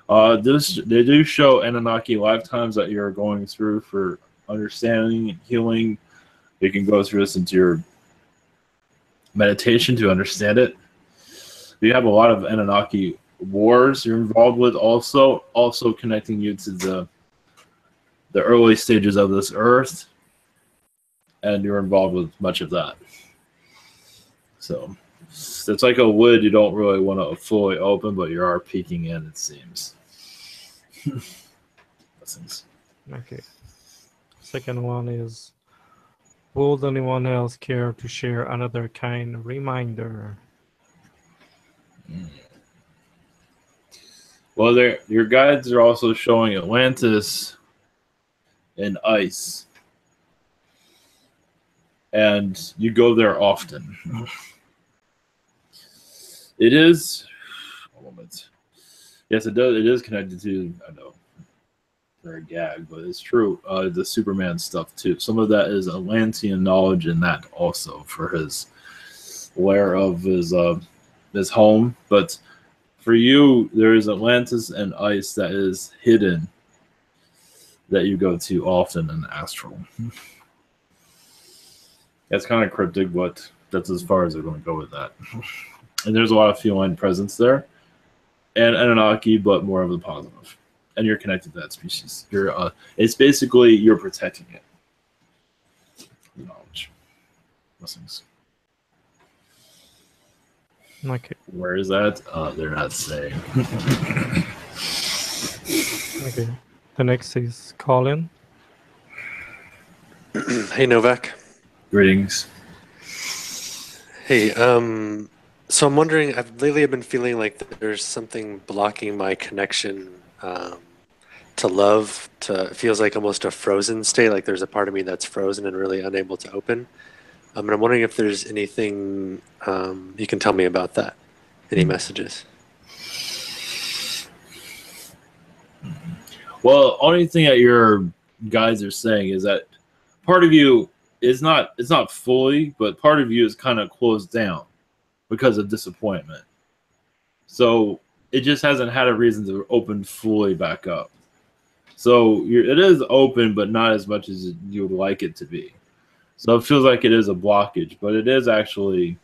They do show Anunnaki lifetimes that you're going through for understanding and healing. You can go through this into your meditation to understand it. You have a lot of Anunnaki wars you're involved with also connecting you to the early stages of this earth, and you're involved with much of that. So it's like a lid you don't really want to fully open, but you are peeking in, it seems. Blessings. Okay. Second one is, would anyone else care to share another kind reminder? Well, your guides are also showing Atlantis and ice, and you go there often. It is a moment. Yes, it does. It is connected to, I know, for a gag, but it's true. The Superman stuff too. Some of that is Atlantean knowledge in that also for his lair of his home. But for you, there is Atlantis and ice that is hidden that you go to often in astral. It's kind of cryptic, but that's as far as they're going to go with that. And there's a lot of feline presence there, and Anunnaki, but more of the positive. And you're connected to that species. It's basically you're protecting it. Knowledge. Blessings. Okay. Where is that? They're not saying. Okay. The next is Colin. Hey, Novak. Greetings. Hey, so I'm wondering, lately I've been feeling like there's something blocking my connection to love. It feels like almost a frozen state, like there's a part of me that's frozen and really unable to open. And I'm wondering if there's anything you can tell me about that. Any messages? Well, only thing that your guides are saying is that part of you is not, it's not fully, but part of you is kind of closed down because of disappointment. So it just hasn't had a reason to open fully back up. So it is open, but not as much as you would like it to be. So it feels like it is a blockage, but it is actually,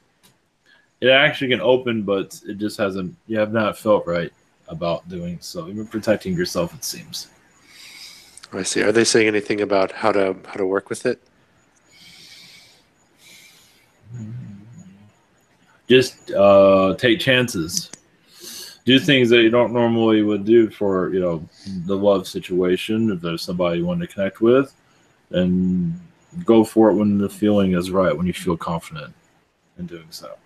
it actually can open, but it just hasn't, you have not felt right about doing so. You've been protecting yourself, it seems. I see. Are they saying anything about how to work with it? Just take chances. Do things that you don't normally would do for, the love situation. If there's somebody you want to connect with, then go for it when the feeling is right, when you feel confident in doing so.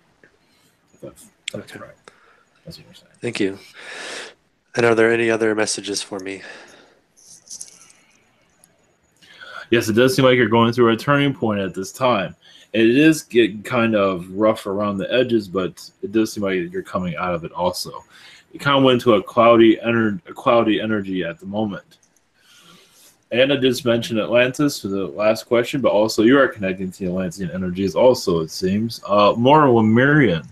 That's Okay. right. That's what you're saying. Thank you. And are there any other messages for me? Yes, it does seem like you're going through a turning point at this time. And it is getting kind of rough around the edges, but it does seem like you're coming out of it also. You kind of went into a cloudy energy at the moment. And I just mentioned Atlantis for the last question, but also you are connecting to the Atlantean energies also, it seems. More Lemurian.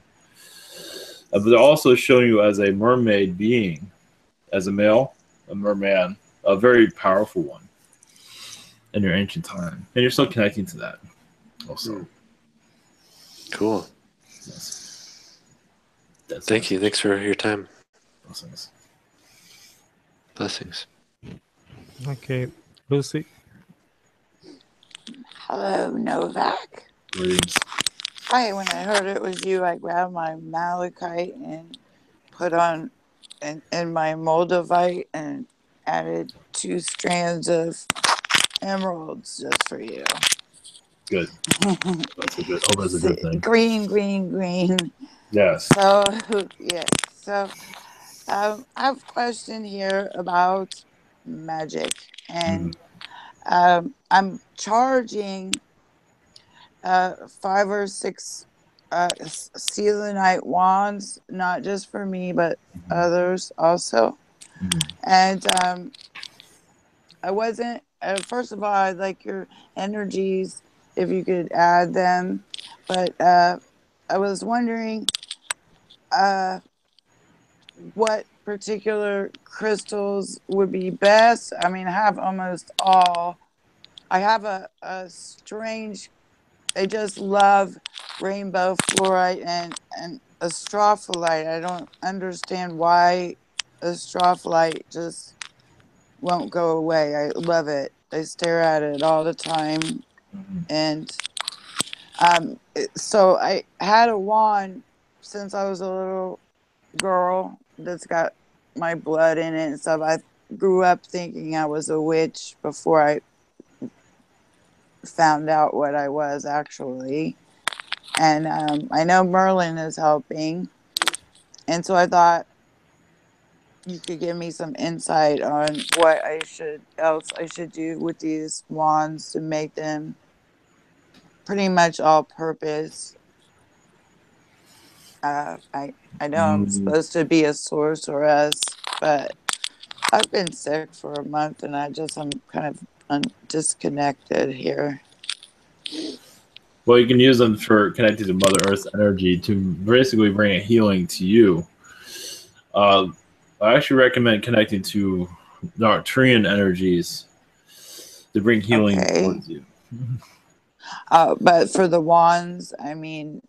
But they're also showing you as a mermaid being, as a male, a merman, a very powerful one in your ancient time. And you're still connecting to that also. Cool. Yes. Thank you. Thanks for your time. Blessings. Blessings. Okay, Lucy. Hello, Novak. Greetings. Hi, when I heard it was you, I grabbed my malachite and put on in my moldavite and added 2 strands of emeralds just for you. Good. That's a good. Hope that's a good thing. Green, green, green. Yes. So, yeah. So, I have a question here about magic. And I'm charging 5 or 6 selenite wands, not just for me, but others also. And I wasn't, first of all, I'd like your energies, if you could add them. But I was wondering what particular crystals would be best. I mean, I have almost all. I have a strange, I just love rainbow fluorite and astrophyllite. I don't understand why astrophyllite just won't go away. I love it. I stare at it all the time. And so I had a wand since I was a little girl that's got my blood in it and stuff. I grew up thinking I was a witch before I found out what I was actually. And I know Merlin is helping. And so I thought you could give me some insight on what I should do with these wands to make them pretty much all purpose. I know I'm supposed to be a sorceress, but I've been sick for a month and I'm kind of disconnected here. Well, you can use them for connecting to Mother Earth's energy to basically bring a healing to you. I actually recommend connecting to Arcturian energies to bring healing towards you. But for the wands, I mean,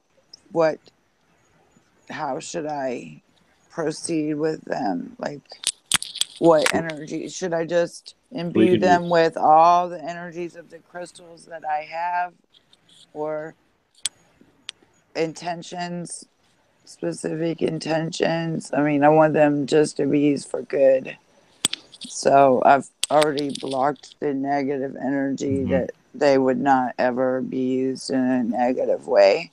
how should I proceed with them? Like, what energy? Should I just imbue them with all the energies of the crystals that I have? Or intentions, specific intentions? I mean, I want them just to be used for good. So I've already blocked the negative energy that they would not ever be used in a negative way.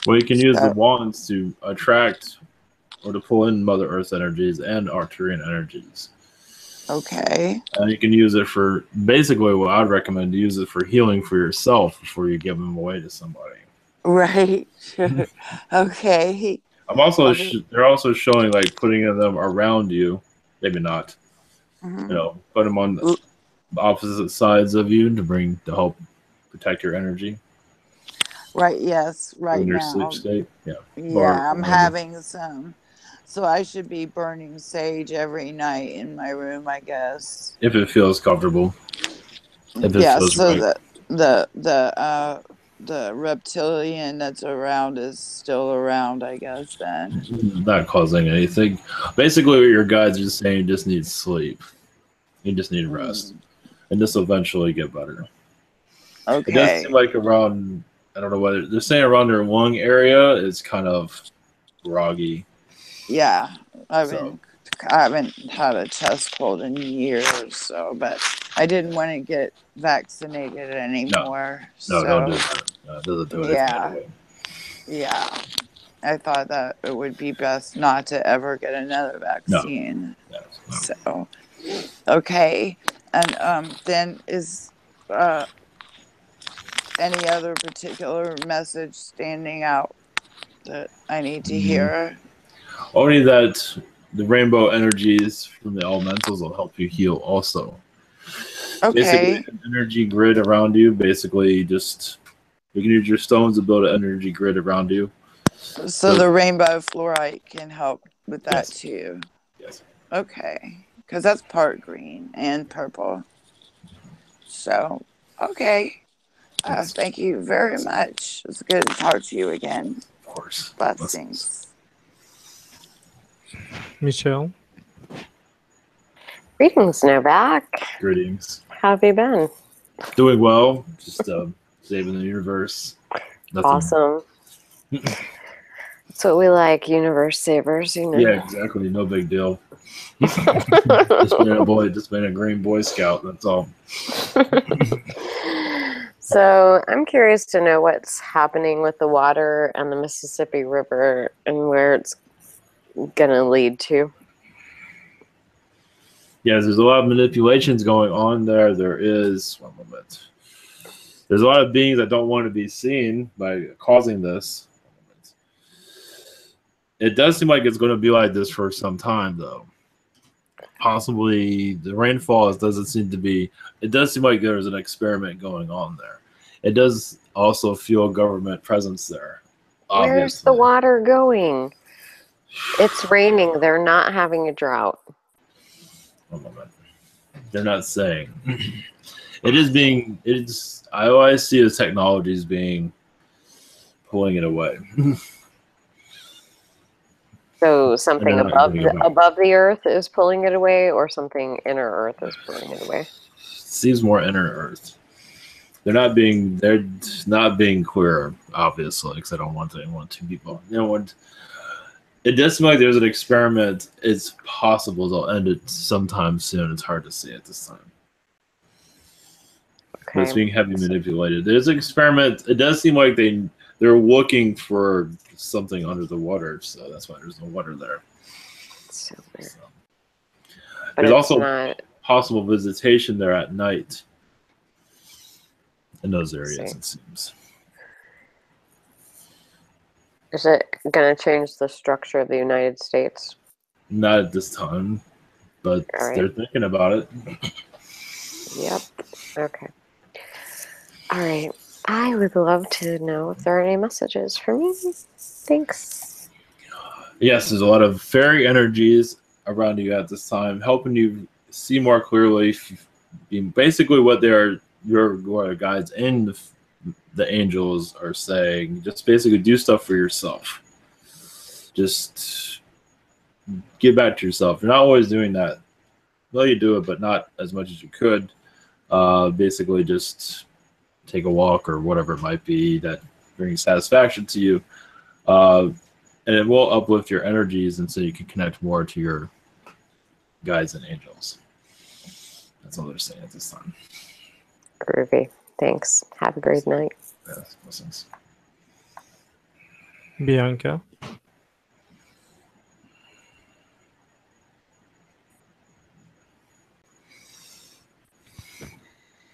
Well, you can use the wands to attract or to pull in Mother Earth's energies and Arcturian energies. Okay. And you can use it for, basically what I'd recommend to use it for healing for yourself before you give them away to somebody. Right. Okay. I'm also, they're also showing like putting them around you, maybe not, put them on the opposite sides of you to help protect your energy. Right. Yes. Right in your now. sleep state. Yeah. Yeah, I'm having some. So I should be burning sage every night in my room, I guess. If it feels comfortable. If it Yeah. feels So right. the reptilian that's around is still around, I guess. Then. Not causing anything. Basically, what your guides are just saying, you just need sleep. You just need rest, and this will eventually get better. Okay. It does seem like around, I don't know whether they're saying around their lung area is kind of groggy. Yeah, I haven't had a chest cold in years, so but I didn't want to get vaccinated anymore. No, so, don't do that. It doesn't do anything anyway. Yeah. I thought that it would be best not to ever get another vaccine. No. So, okay. And then is any other particular message standing out that I need to hear? Only that the rainbow energies from the elementals will help you heal also. Okay. Basically, an energy grid around you. Basically, just you can use your stones to build an energy grid around you. So the rainbow fluorite can help with that Yes. too. Yes. Okay, because that's part green and purple. So, okay. Thank you very much. It's good to talk to you again. Of course. Blessings. Michelle? Greetings, Novak. Greetings. How have you been? Doing well. Just saving the universe. Nothing. Awesome. That's what we like, universe savers, you know. Yeah, exactly. No big deal. Just been a green Boy Scout. That's all. So I'm curious to know what's happening with the water and the Mississippi River and where it's going to lead to. Yes, there's a lot of manipulations going on there. There is, one moment. There's a lot of beings that don't want to be seen by causing this. It does seem like it's going to be like this for some time, though. Possibly the rainfall doesn't seem to be. It does seem like there's an experiment going on there. It does also feel government presence there. Obviously. Where's the water going? It's raining. They're not having a drought. One moment. They're not saying. It is being. It's. I always see as technologies being pulling it away. So something above the earth is pulling it away, or something inner earth is pulling it away. Seems more inner earth. They're not being queer, obviously, because I don't want two people. It does seem like there's an experiment. It's possible they'll end it sometime soon. It's hard to see at this time. Okay. But it's being heavily manipulated. There's an experiment. It does seem like they're looking for something under the water, so that's why there's no water there. So weird. There's also possible visitation there at night in those areas, it seems. Is it going to change the structure of the United States? Not at this time, but they're thinking about it. Yep. Okay. All right. I would love to know if there are any messages for me. Thanks. Yes, there's a lot of fairy energies around you at this time, helping you see more clearly. Basically, what your guides and the angels are saying, just basically do stuff for yourself. Just get back to yourself. You're not always doing that. Well, you do it, but not as much as you could. Basically, just take a walk or whatever it might be that brings satisfaction to you. And it will uplift your energies, and so you can connect more to your guides and angels. That's all they're saying at this time. Groovy. Thanks. Have a great night. Yes, blessings. Bianca?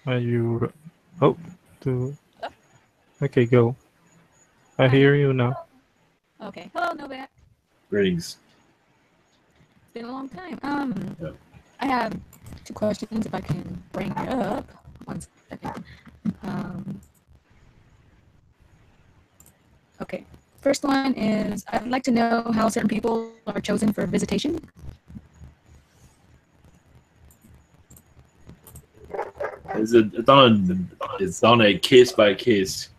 Are you... Oh, okay, go. I hear you now. Okay. Hello, Novak. Greetings. It's been a long time. Yeah. I have 2 questions if I can bring it up. 1 second. Okay. First one is I'd like to know how certain people are chosen for visitation. It's on a case by case.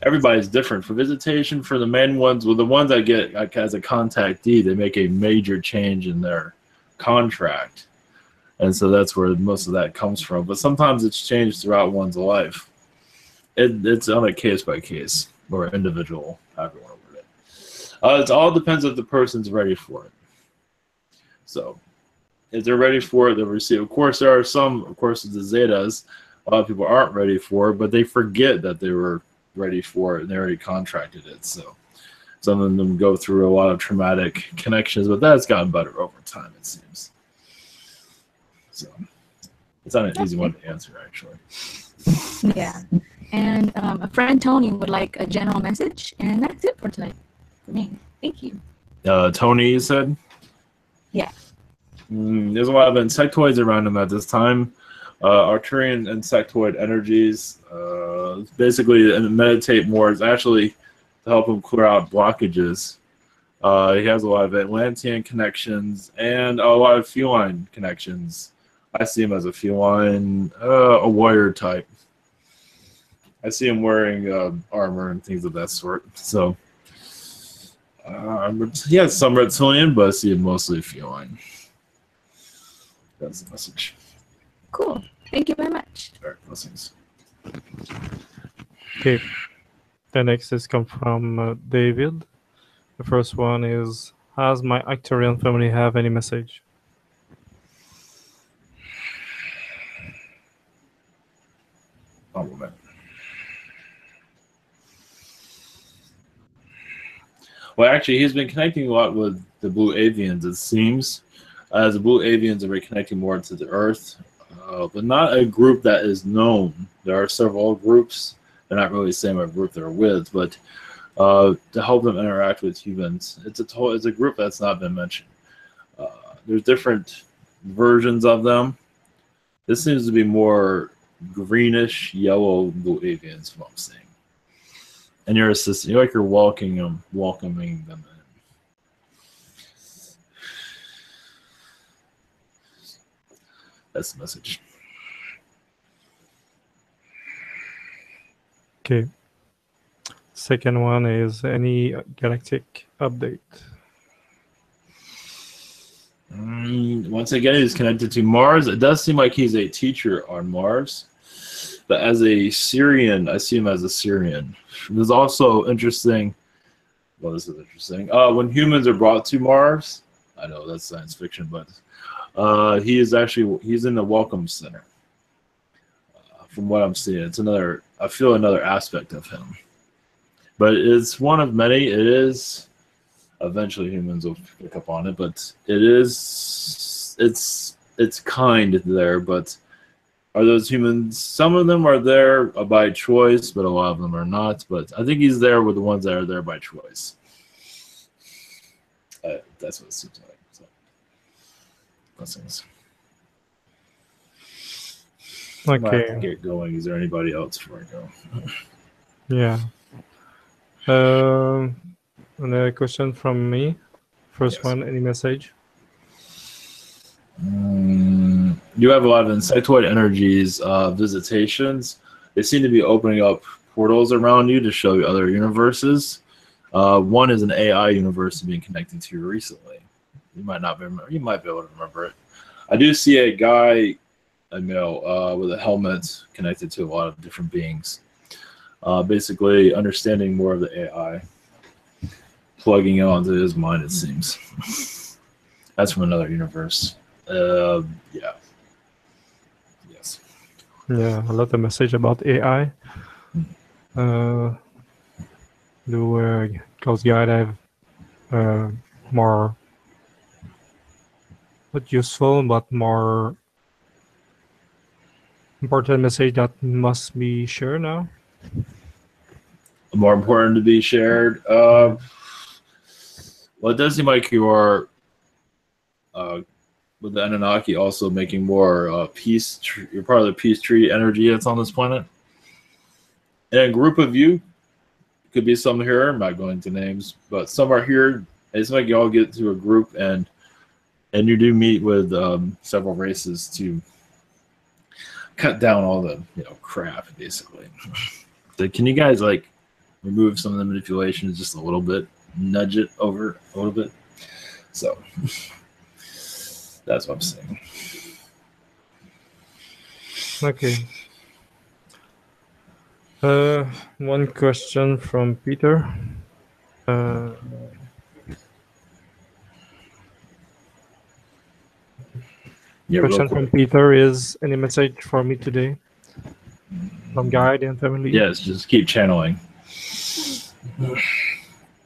Everybody's different. For visitation, for the main ones, well, the ones I get as a contactee, they make a major change in their contract, And so that's where most of that comes from. But sometimes it's changed throughout one's life. It's on a case by case or individual, however you want to word it. It all depends if the person's ready for it. So if they're ready for it, they'll receive. Of course, there are some, of course, the Zetas, a lot of people aren't ready for it, but they forget that they were ready for it and they already contracted it. So some of them go through a lot of traumatic connections, but that's gotten better over time, it seems. So it's not an easy one to answer, actually. Yeah. And a friend Tony would like a general message, and that's it for tonight for me. Thank you. Tony, you said? Yeah. There's a lot of insectoids around him at this time. Arcturian insectoid energies. Basically, to meditate more is actually to help him clear out blockages. He has a lot of Atlantean connections and a lot of feline connections. I see him as a feline, a warrior type. I see him wearing armor and things of that sort. So, he has some reptilian, but I see him mostly feline. That's the message. Cool. Thank you very much. All right, blessings. Okay. The next is come from David. The first one is, has my Arcturian family have any message? Oh, man. Well, actually, he's been connecting a lot with the Blue Avians, it seems. As the Blue Avians are reconnecting more to the Earth, but not a group that is known. There are several groups. They're not really saying what group they're with, but to help them interact with humans. It's a group that's not been mentioned. There's different versions of them. This seems to be more greenish, yellow Blue Avians, what I'm saying. And you're assisting, like you're welcoming them in. That's the message. Okay. Second one is any galactic update. Once again, he's connected to Mars. It does seem like he's a teacher on Mars. But as a Syrian, I see him as a Syrian. There's also interesting. Well, this is interesting. When humans are brought to Mars, I know that's science fiction, but he's in the Welcome Center. From what I'm seeing, I feel another aspect of him. But it's one of many. It is. Eventually, humans will pick up on it, but it's kind there. But are those humans? Some of them are there by choice, but a lot of them are not. But I think he's there with the ones that are there by choice. That's what it seems like. So, blessings. Okay. I have to get going. Is there anybody else before I go? Yeah. Another question from me. First one, any message? You have a lot of insectoid energies, visitations. They seem to be opening up portals around you to show you other universes. One is an AI universe being connected to you recently. You might not be you might be able to remember it. I do see a guy, a male, with a helmet connected to a lot of different beings. Basically understanding more of the AI, plugging it onto his mind, it seems. That's from another universe. Yeah. Yes. Yeah, a lot of message about AI. Do Close Guide have more, not useful, but more important message that must be shared now? More important to be shared. Well, it does seem like you're with the Anunnaki also making more peace. You're part of the peace treaty energy that's on this planet. And a group of you, could be some here. I'm not going to names, but some are here. It's like you all get to a group and you do meet with several races to cut down all the crap, basically. So can you guys like remove some of the manipulations just a little bit, nudge it over a little bit? So that's what I'm saying. Okay. One question from Peter. Question from Peter is, any message for me today from guide and family? Yes, just keep channeling.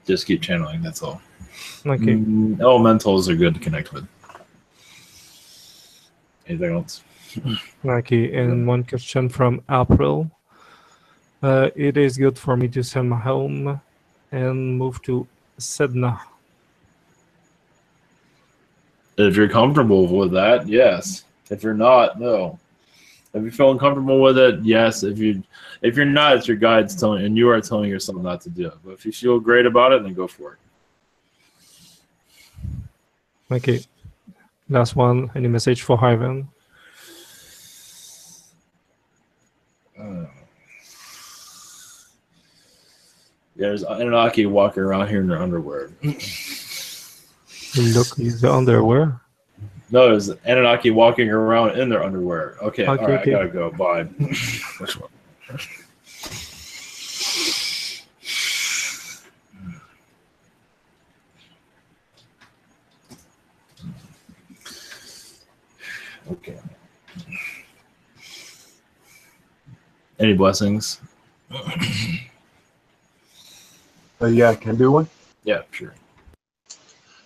Just keep channeling, that's all. Okay. Elementals are good to connect with. Anything else? Okay, and one question from April. It is good for me to sell my home and move to Sedna. If you're comfortable with that, yes. If you're not, no. If you're feeling comfortable with it, yes. If you're not, it's your guides telling, and you are telling yourself not to do it. But if you feel great about it, then go for it. Okay. Last one. Any message for Ivan? There's Anunnaki walking around here in their underwear. Look, is the underwear? No, there's Anunnaki walking around in their underwear. Okay, all right, okay. I gotta go. Bye. Which one? Okay. Any blessings? Yeah, can I do one? Yeah, sure.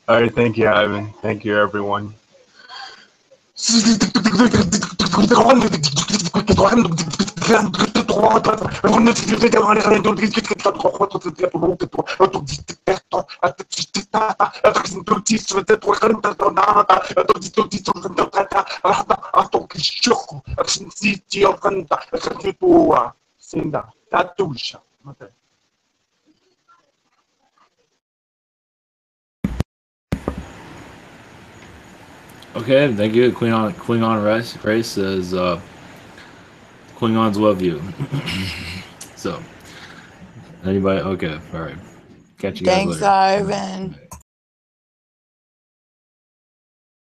All right, thank you, Ivan. Thank you, everyone. Okay, thank you. Klingon Race says Klingons love you. So, anybody? Okay, all right. Catch you guys Thanks, later. Ivan.